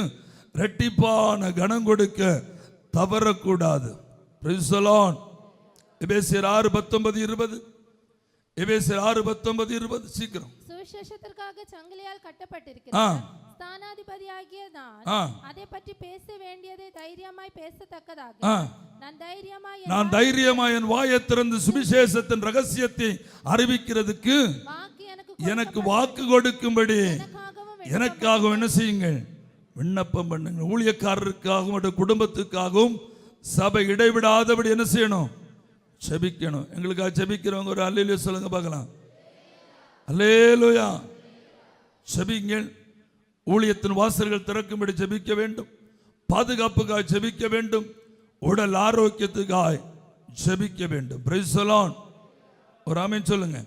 S2: இரட்டிப்பான கனம் கொடுக்க தவறக்கூடாது. Price the Lord. எபேசியர் 6:19-20. எபேசியர் 6:19-20 சீக்கிரம்.
S4: சுவிசேஷத்திற்காக சங்கிலியால் கட்டப்பட்டிருக்கிறார். ஸ்தானாதிபதியாகிய நான் அதை பற்றி பேச வேண்டியதை தைரியமாய் பேசத்தக்கதாக நான் தைரியமாய் என் வாயை திறந்து சுவிசேஷத்தின் ரகசியத்தை அறிவிக்கிறதுக்கு எனக்கு வாக்கு கொடுக்கும்படி எனக்காக என்ன செய்யுங்கள்? விண்ணப்பம் பண்ணுங்க. ஊழியக்காரருக்காகவும் குடும்பத்துக்காகவும் சபை இடைவிடாதபடி என்ன செய்யணும்? ஜெபிக்கணும். எங்களுக்காக ஜெபிக்கிறவங்க ஒரு அல்லேலூயா சொல்லுங்க பார்க்கலாம். அல்லேலூயா. ஜெபிங்கள். ஊழியத்தின் வாசல்கள் திறக்கும்படி ஜெபிக்க வேண்டும். பாதுகாப்புக்காக ஜெபிக்க வேண்டும். உடல் ஆரோக்கியத்துக்காக ஜெபிக்க வேண்டும். Price the Lord. ஒரு ஆமென் சொல்லுங்க.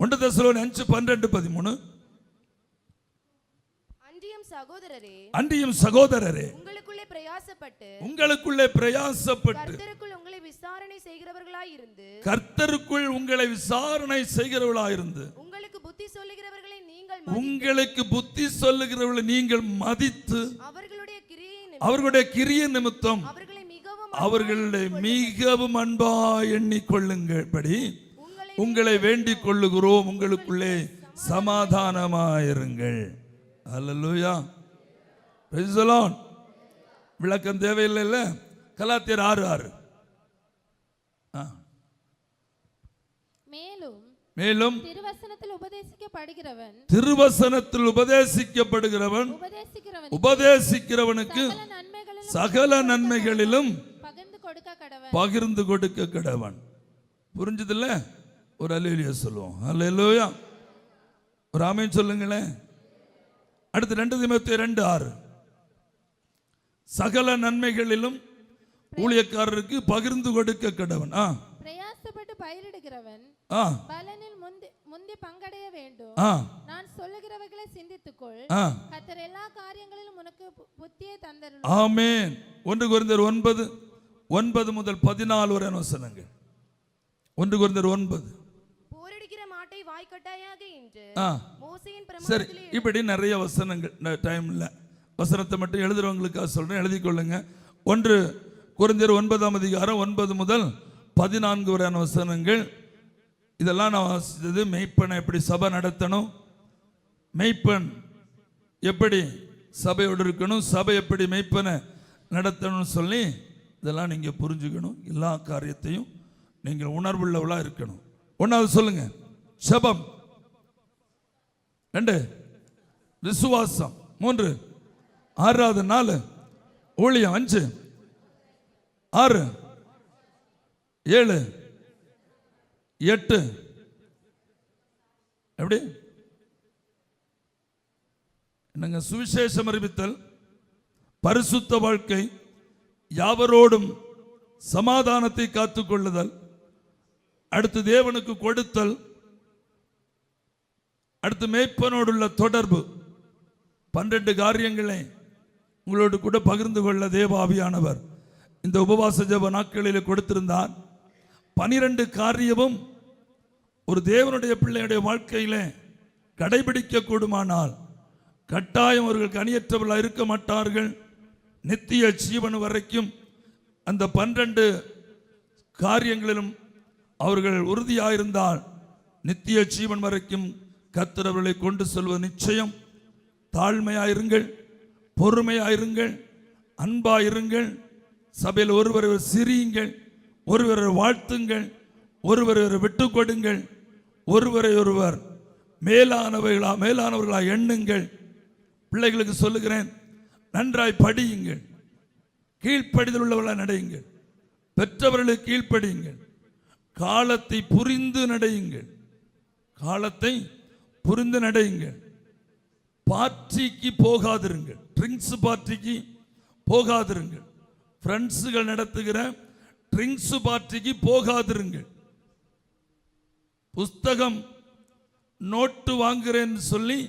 S4: 1 தெசலோனியர் 5:12-13. அன்றியும் சகோதரரே, உங்களுக்குள்ளே பிரயாசப்பட்டு கர்த்தருக்குள் உங்களை விசாரணை செய்கிறவர்களாயிருந்து உங்களுக்கு புத்தி சொல்லுகிறவர்களை நீங்கள் மதித்து அவர்களுடைய கிரிய நிமித்தம் அவர்களை மிகவும் அன்பாய் எண்ணிக்கொள்ளுங்கள்படி உங்களை வேண்டிக் கொள்ளுகிறோம். உங்களுக்குள்ளே சமாதானமாயிருங்கள். அல்லேலூயா. Price the Lord. விளக்கம் தேவையில்லை. கலாத்தியர் 6:6. மேலும் திருவசனத்தில் உபதேசிக்கிறவனுக்கு சகல நன்மைகளிலும் பகிர்ந்து கொடுக்க கடவன். புரிஞ்சதில்ல? ஒரு அல்லேலூயா சொல்லுவோம். அல்லேலூயா. ஒரு ஆமென் சொல்லுங்களேன். அடுத்து 2 தீமோத்தேயு 2:6. சகல நன்மைகளிலும் ஊழியக்காரருக்கு பகிர்ந்து கொடுக்க கடவன். பிரயாசப்பட்டு பயிரிடுகிறவன் பலனில் முந்தி பங்கடைய வேண்டும். நான் சொல்லுகிறவைகளை சிந்தித்துக்கொள். கர்த்தர் எல்லா காரியங்களிலும் உனக்கு புத்தியை தந்தருளும்.
S2: ஆமென். 1 கொரிந்தியர் 9 முதல் 14 வரை வசனங்கள். 1 கொரிந்தியர் 9.
S5: போரடிக்கிற மாட்டை வாய்க்கட்டாயாக என்று மோசேயின்
S2: சரி, இப்படி நிறைய வசனங்கள். டைம் இல்லை, வசனத்தை மட்டும் எழுதுறவங்களுக்காக சொல்றேன், எழுதி கொள்ளுங்க. 1 கொரிந்தியர் 9 முதல் 14 வரையான வசனங்கள். இதெல்லாம் நான் வாசித்தது. மெய்ப்பனை எப்படி சபை நடத்தணும், மெய்ப்பன் எப்படி சபையோடு இருக்கணும், சபை எப்படி மெய்ப்பனை நடத்தணும்னு சொல்லி இதெல்லாம் நீங்க புரிஞ்சுக்கணும். எல்லா காரியத்தையும் நீங்கள் உணர்வுள்ளவளா இருக்கணும். 1வது சொல்லுங்க, ஜெபம். 2 விசுவாசம். 3 6வது 4 ஊழியம். 5 6 7 8 எப்படி என்னங்க? சுவிசேஷம் அறிவித்தல், பரிசுத்த வாழ்க்கை, யாவரோடும் சமாதானத்தை காத்துக்கொள்ளுதல், அடுத்து தேவனுக்கு கொடுத்தல், அடுத்து மேய்ப்பனோடுள்ள தொடர்பு. 12 காரியங்களை உங்களோடு கூட பகிர்ந்து கொள்ள தேவாவியானவர் இந்த உபவாச ஜெப நாட்களில் கொடுத்திருந்தார். 12 காரியமும் ஒரு தேவனுடைய பிள்ளையுடைய வாழ்க்கையிலே கடைபிடிக்க கூடுமானால் கட்டாயம் அவர்கள் கனியற்றவர்களாக இருக்க மாட்டார்கள். நித்திய ஜீவன் வரைக்கும் அந்த 12 காரியங்களிலும் அவர்கள் உறுதியாயிருந்தால் நித்திய ஜீவன் வரைக்கும் கர்த்தர் அவர்களை கொண்டு செல்வது நிச்சயம். தாழ்மையாயிருங்கள், பொறுமையாயிருங்கள், அன்பாயிருங்கள், சபையில் ஒருவரை சிரியுங்கள், ஒருவரை வாழ்த்துங்கள், ஒருவரை விட்டுக் கொடுங்கள், ஒருவரை ஒருவர் மேலானவர்களா எண்ணுங்கள். பிள்ளைகளுக்கு சொல்லுகிறேன், நன்றாய் படியுங்கள், கீழ்ப்படிதல் உள்ளவர்களாக நடையுங்கள், பெற்றவர்களுக்கு கீழ்ப்படியுங்கள், காலத்தை புரிந்து நடையுங்கள், காலத்தை புரிந்து நடையுங்கள். பார்ட்டிக்கு போகாதிருங்கள், ட்ரிங்க்ஸ் பார்ட்டிக்கு போகாதிருங்கள், ஃப்ரெண்ட்ஸுகள் நடத்துகிற ட்ரிங்க்ஸ் பார்ட்டிக்கு போகாதிருங்கள். புஸ்தகம் நோட்டு வாங்குறேன்னு சொல்லி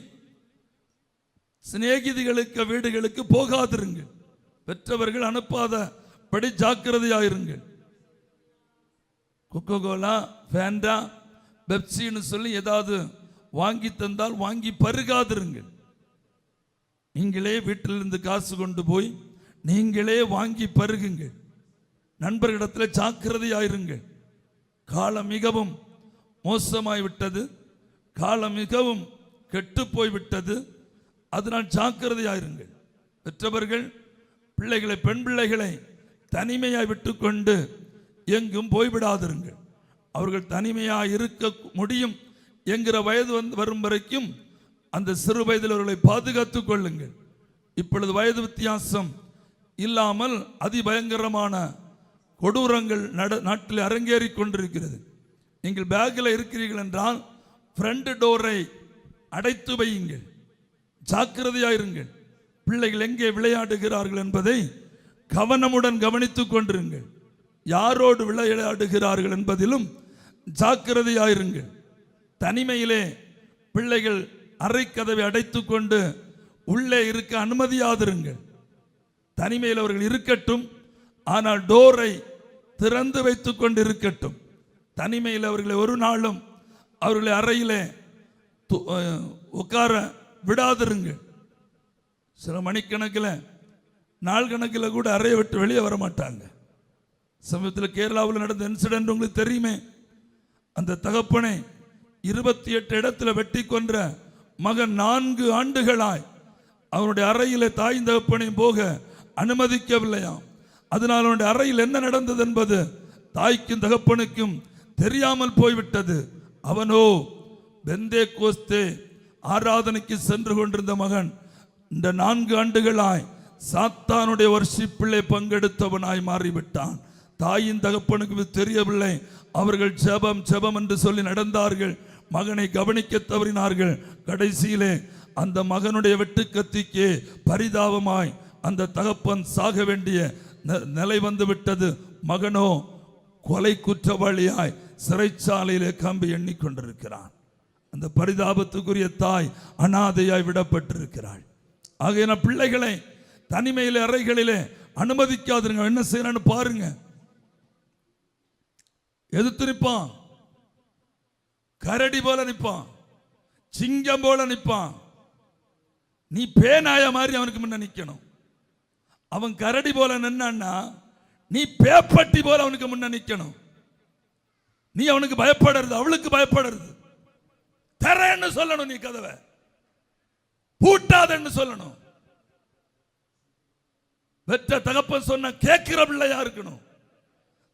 S2: சிநேகிதிகளுக்கு வீடுகளுக்கு போகாதிருங்கள். பெற்றவர்கள் அனுப்பாத படி ஜாக்கிரதையாயிருங்கள். கொக்கோகோலா, ஃபேண்டா, பெப்சின்னு சொல்லி ஏதாவது வாங்கி தந்தால் வாங்கி பருகாதிருங்கள். நீங்களே வீட்டிலிருந்து காசு கொண்டு போய் நீங்களே வாங்கி பருகுங்கள். நண்பர்களிடத்தில் ஜாக்கிரதையாயிருங்கள். காலம் மிகவும் மோசமாய்விட்டது, காலம் மிகவும் கெட்டு போய்விட்டது. அதனால் ஜாக்கிரதையாயிருங்கள். பெற்றவர்கள் பிள்ளைகளை, பெண் பிள்ளைகளை தனிமையாய் விட்டுக்கொண்டு எங்கும் போய்விடாதிருங்கள். அவர்கள் தனிமையாக இருக்க முடியும் என்கிற வயது வரும் வரைக்கும் அந்த சிறு வயதில் அவர்களை பாதுகாத்துக் கொள்ளுங்கள். இப்பொழுது வயது வித்தியாசம் இல்லாமல் அதிபயங்கரமான கொடூரங்கள் நாட்டில் அரங்கேறி கொண்டிருக்கிறது. நீங்கள் பேக்கில் இருக்கிறீர்கள் என்றால் ஃப்ரண்ட் டோரை அடைத்து வையுங்கள், ஜாக்கிரதையாயிருங்கள். பிள்ளைகள் எங்கே விளையாடுகிறார்கள் என்பதை கவனமுடன் கவனித்துக் கொண்டிருங்கள். யாரோடு விளையாடுகிறார்கள் என்பதிலும் ஜாக்கிரதையாயிருங்கள். தனிமையிலே பிள்ளைகள் அறை கதவை அடைத்து கொண்டு உள்ளே இருக்க அனுமதியாதிருங்கள். தனிமையில் அவர்கள் இருக்கட்டும், ஆனால் டோரை திறந்து வைத்துக் கொண்டு இருக்கட்டும். தனிமையில் அவர்களை ஒரு நாளும் அவர்களை அறையிலே உட்கார விடாதிருங்கள். சில மணிக்கணக்கில், நாள் கணக்கில் கூட அறையை விட்டு வெளியே வர மாட்டாங்க. சமீபத்தில் கேரளாவில் நடந்த இன்சிடென்ட் உங்களுக்கு தெரியுமே. அந்த தகப்பனை 28 இடத்துல வெட்டி கொன்ற மகன் 4 ஆண்டுகளாய் அவனுடைய அறையில தாய் தகப்பனையும் போக அனுமதிக்கவில்லையாம். அதனால் அவனுடைய அறையில் என்ன நடந்தது என்பது தாய்க்கும் தகப்பனுக்கும் தெரியாமல் போய்விட்டது. அவனோ பெந்தேகோஸ்தே ஆராதனைக்கு சென்று கொண்டிருந்த மகன் இந்த 4 ஆண்டுகளாய் சாத்தானுடைய வர்ஷிப்பிலே பங்கெடுத்தவனாய் மாறிவிட்டான். தாயின் தகப்பனுக்கு தெரியவில்லை. அவர்கள் ஜெபம் ஜெபம் என்று சொல்லி நடந்தார்கள். மகனை கவனிக்க தவறினார்கள். கடைசியிலே அந்த மகனுடைய வெட்டுக்கத்திக்கு பரிதாபமாய் அந்த தகப்பன் சாக வேண்டிய நிலை வந்து விட்டது. மகனோ கொலை குற்றவாளியாய் சிறைச்சாலையிலே கம்பி எண்ணிக்கொண்டிருக்கிறான். அந்த பரிதாபத்துக்குரிய தாய் அனாதையாய் விடப்பட்டிருக்கிறாள். ஆகையின பிள்ளைகளை தனிமையிலே அறைகளிலே அனுமதிக்காதுங்க. என்ன செய்யறான்னு பாருங்க. எதிர்த்து நிற்பான், கரடி போல நிற்பான், சிங்கம் போல நிற்பான். நீ பேனாய மாதிரி அவனுக்கு முன்ன நிக்கணும். அவன் கரடி போல நின்னான்னா நீ பேப்பட்டி போல அவனுக்கு முன்ன நிக்கணும். நீ அவனுக்கு பயப்படுறது, அவளுக்கு பயப்படுறது. தரேன்னு சொல்லணும், நீ கதவை பூட்டாதன்னு சொல்லணும். பெற்ற தகப்பன் சொன்ன கேட்கிற பிள்ளையா இருக்கணும்.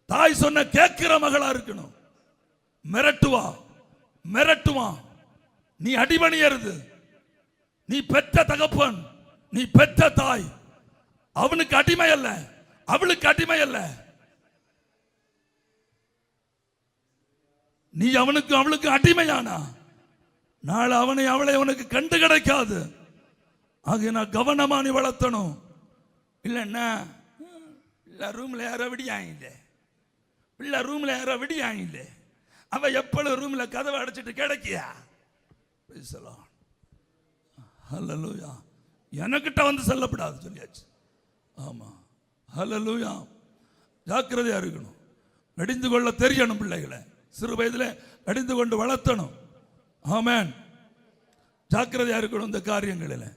S2: தாய் சொன்ன கேட்கிற மகளா இருக்கணும். மிரட்டுவா நீ அடிபணியறது. நீ பெற்ற தகப்பன், நீ பெற்ற தாய், அவனுக்கு அடிமை அல்ல, அவளுக்கு அடிமை அல்ல. நீ அவனுக்கு அவளுக்கு அடிமையானா நாளை அவனை அவளை உனக்கு கண்டு கிடைக்காது. ஆக நான் கவனமா நீ வளர்த்தணும். இல்லைன்னா ரூம்ல யார விடியாங்க, பிள்ளை ரூம்ல யார விடியாங்க. அவ எப்பொழுது ரூம்ல கதவை அடைச்சிட்டு கிடைக்கியா? Praise the Lord. Hallelujah. எனக்கிட்ட வந்து சொல்லப்படாது சொல்லியாச்சு. ஆமா, ஹல்லேலூயா. ஜாக்கிரதையா இருக்கணும். நடிந்து கொள்ள தெரியணும். பிள்ளைகளை சிறு வயதில் நடிந்து கொண்டு வளர்த்தணும். ஆமென். ஜாக்கிரதையா இருக்கணும் இந்த காரியங்களில்.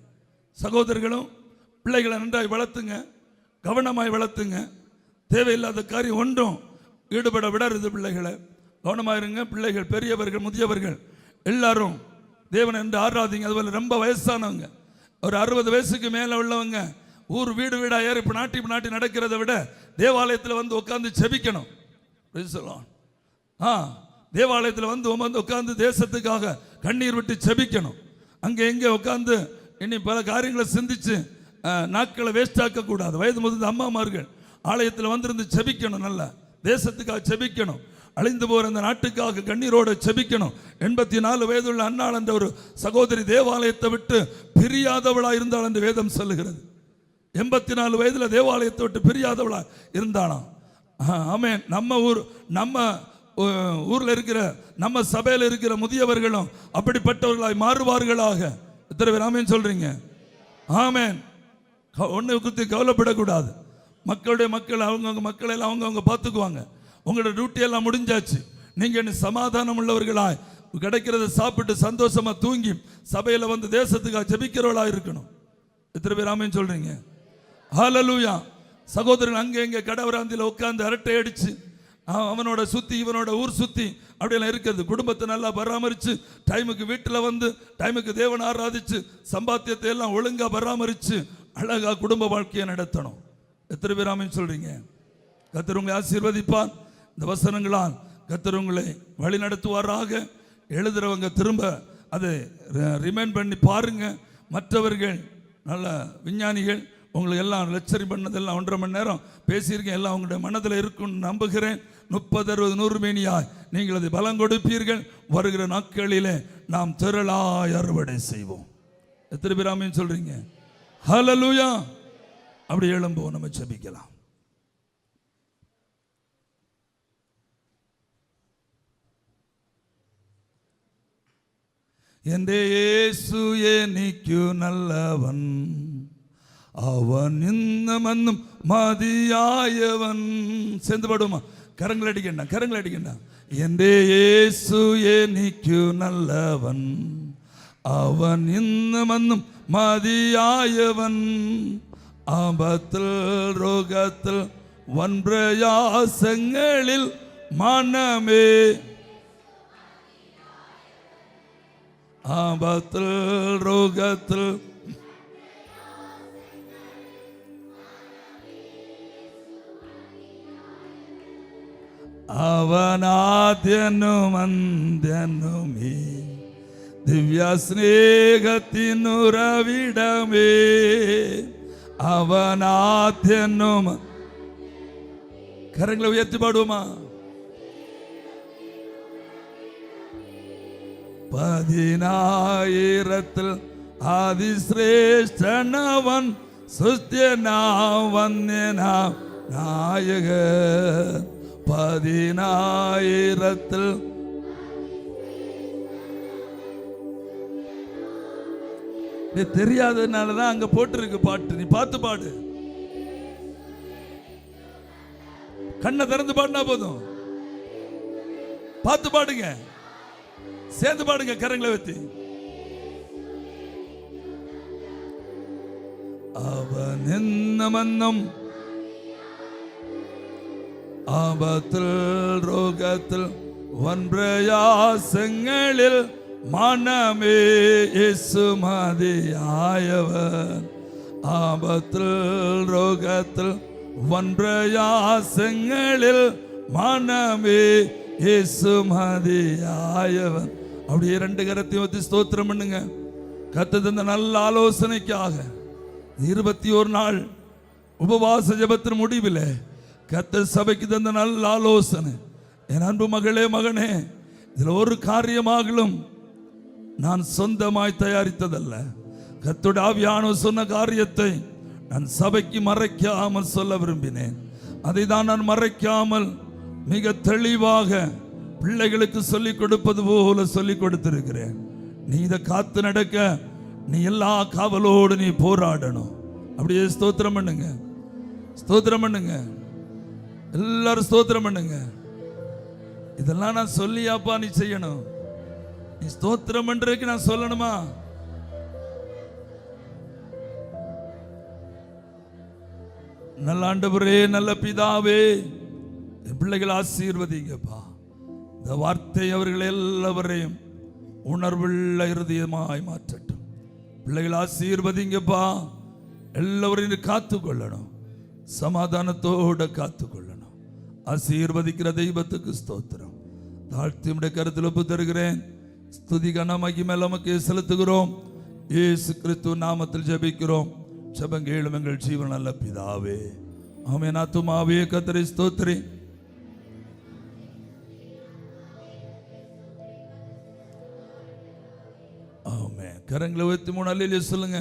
S2: சகோதரர்களும் பிள்ளைகளை நன்றாய் வளர்த்துங்க, கவனமாய் வளர்த்துங்க. தேவையில்லாத காரியம் ஒன்றும் ஈடுபட விடருது. பிள்ளைகளை கவனமாயிருங்க. பிள்ளைகள், பெரியவர்கள், முதியவர்கள் எல்லாரும் தேவனை என்று ஆராதிங்க. அதுபோல் ரொம்ப வயசானவங்க, ஒரு 60 வயசுக்கு மேலே உள்ளவங்க ஊர் வீடு வீடாக ஏறி இப்போ நாட்டி நடக்கிறத விட தேவாலயத்தில் வந்து உட்காந்து செபிக்கணும். தேவாலயத்தில் வந்து உட்காந்து தேசத்துக்காக கண்ணீர் விட்டு செபிக்கணும். அங்கே எங்கே உட்காந்து இனி பல காரியங்களை சிந்திச்சு நாட்களை வேஸ்ட் ஆக்கக்கூடாது. வயது முதிர்ந்த அம்மாமார்கள் ஆலயத்தில் வந்திருந்து செபிக்கணும். நல்ல தேசத்துக்காக செபிக்கணும். அழிந்து போகிற அந்த நாட்டுக்காக கண்ணீரோடு செபிக்கணும். 84 வயதுள்ள அன்னாள் என்ற ஒரு சகோதரி தேவாலயத்தை விட்டு பிரியாதவளா இருந்தாள் என்று வேதம் சொல்லுகிறது. 84 வயதில் தேவாலயத்தை விட்டு பிரியாதவளா இருந்தாளாம். ஆமென். நம்ம ஊரில் இருக்கிற, நம்ம சபையில் இருக்கிற முதியவர்களும் அப்படிப்பட்டவர்களாய் மாறுவார்களாக. எத்தனை பேர் ஆமென் சொல்றீங்க? ஆமென். ஒன்று குறித்து கவலைப்படக்கூடாது. மக்கள் அவங்கவுங்க மக்களை எல்லாம் அவங்கவுங்க பார்த்துக்குவாங்க. உங்களோட டியூட்டி எல்லாம் முடிஞ்சாச்சு. நீங்க சமாதானம் உள்ளவர்களாய் கிடைக்கிறத சாப்பிட்டு சந்தோஷமா தூங்கி சபையில் வந்து தேசத்துக்காக ஜெபிக்கிறவர்களா இருக்கணும். எத்தனை பேர் ஆமென் சொல்றீங்க? ஹல்லேலூயா. சகோதரன் அங்கே இங்கே கடவராந்தியில் உட்கார்ந்து அரட்டை அடிச்சு அவனோட சுத்தி இவனோட ஊர் சுத்தி அப்படியெல்லாம் இருக்கிறது. குடும்பத்தை நல்லா பராமரித்து டைமுக்கு வீட்டில் வந்து டைமுக்கு தேவனை ஆராதிச்சு சம்பாத்தியத்தை எல்லாம் ஒழுங்காக பராமரித்து அழகாக குடும்ப வாழ்க்கையை நடத்தணும். எத்தனை பேர் ஆமென் சொல்றீங்க? கர்த்தர் உங்களை ஆசீர்வதிப்பார். இந்த வசனங்களால் கர்த்தர் உங்களை வழி நடத்துவாராக. எழுதுறவங்க திரும்ப அதை ரிமைண்ட் பண்ணி பாருங்க. மற்றவர்கள் நல்ல விஞ்ஞானிகள் உங்களுக்கு எல்லாம் லெக்சரிங் பண்ணதெல்லாம் 1.5 மணி நேரம் பேசியிருக்கேன். எல்லாம் உங்களுடைய மனதில் இருக்குன்னு நம்புகிறேன். 30, 60, 100 மேனியாய் நீங்கள் அதை பலம் கொடுப்பீர்கள். வருகிற நாட்களிலே நாம் திரளாய் அறுவடை செய்வோம். எத்தனை பேர் ஆமென் சொல்றீங்க? ஹல்லேலூயா. அப்படி எழும்புவோம், நம்ம ஜெபிக்கலாம். എൻ്റെ യേശു എനിക്കു നല്ലവൻ, അവൻ ഇന്നുമെന്നും മതിയായവൻ. சேர்ந்து பாடுமா? கரங்கள் அடிக்கണ്ട. എൻ്റെ യേശു എനിക്കു നല്ലവൻ, അവൻ ഇന്നുമെന്നും മതിയായവൻ. ആപത്തിൽ രോഗത്തിൽ വൻപ്രയാസങ്ങളിൽ മനമേ, ആപത്തിൽ രോഗത്തിൽ അവനാദ്യനും അന്ത്യനുമേ, ദിവ്യ സ്നേഹത്തിനുറവിടമേ. അവനാദ്യനും. കരങ്ങളെ ഉയർത്തി പാടുമാ? 10,000 അതിശ്രേഷ്ഠനവൻ, സുസ്ഥ്യനാം വന്യനാം നായകൻ. 10,000 தெரியாததுனால தான் அங்க போட்டிருக்கு பாட்டு. நீ பார்த்து பாடு. கண்ணை திறந்து பாடினா போதும். பார்த்து பாடுங்க, சேர்ந்து பாடுங்க, கரங்களை வைத்து. அவன் என்னமன்னம் ஆபத்தில் ரோகத்தில் வன்பிரயாசங்களில் மனமே இயேசு மதியாயவன். ஆபத்தில் ரோகத்தில் வன்பிரயாசங்களில் மனமே இயேசு மதியாயவன். அப்படியே 2 கரத்தையும் வச்சு ஸ்தோத்திரம் பண்ணுங்க. கர்த்தர் இந்த நல்ல ஆலோசனைக்காக 21 நாள் உபவாச ஜெபத்தின் முடிவில் கர்த்தர் சபைக்கு தந்த நல்ல ஆலோசனை. என் அன்பு மகளே, மகனே, இதில் ஒரு காரியமாகலும் நான் சொந்தமாய் தயாரித்ததல்ல. கர்த்தருடைய ஆவியானவர் சொன்ன காரியத்தை நான் சபைக்கு மறைக்காமல் சொல்ல விரும்பினேன். அதை தான் நான் மறைக்காமல் மிக தெளிவாக பிள்ளைகளுக்கு சொல்லிக் கொடுப்பது போல சொல்லிக் கொடுத்திருக்கிறேன். நீ இதை காத்து நடக்க நீ எல்லா காவலோடு நீ போராடணும். அப்படியே ஸ்தோத்திரம் பண்ணுங்க, ஸ்தோத்திரம் பண்ணுங்க, எல்லாரும் ஸ்தோத்திரம் பண்ணுங்க. இதெல்லாம் நான் சொல்லியாப்பா நீ செய்யணும்? நீ ஸ்தோத்திரம் பண்றதுக்கு நான் சொல்லணுமா? நல்ல ஆண்டவரே, நல்ல பிதாவே, என் பிள்ளைகள் ஆசீர்வதிங்கப்பா. இந்த வார்த்தை அவர்கள் எல்லாவரையும் உணர்வுள்ள இருதயமாய் மாற்றட்டும். பிள்ளைகள் ஆசீர்வதிங்கப்பா. எல்லாவரையும் காத்துக்கொள்ளணும், சமாதானத்தோட காத்துக்கொள்ளணும். ஆசீர்வதிக்கிற தெய்வத்துக்கு ஸ்தோத்திரம். தாழ்த்தி உடைய கருத்தில் ஒப்பு தருகிறேன். ஸ்துதி கன மகிமை நமக்கு செலுத்துகிறோம். இயேசு கிறிஸ்து நாமத்தில் ஜெபிக்கிறோம். ஜெபங்கேளும் எங்கள் ஜீவன் நல்ல பிதாவே. ஆமென். ஆத்துமாவே கர்த்தரை ஸ்தோத்திரி. ஆமென். கரங்களை உயர்த்தி 3 அல்லேலூயா சொல்லுங்க.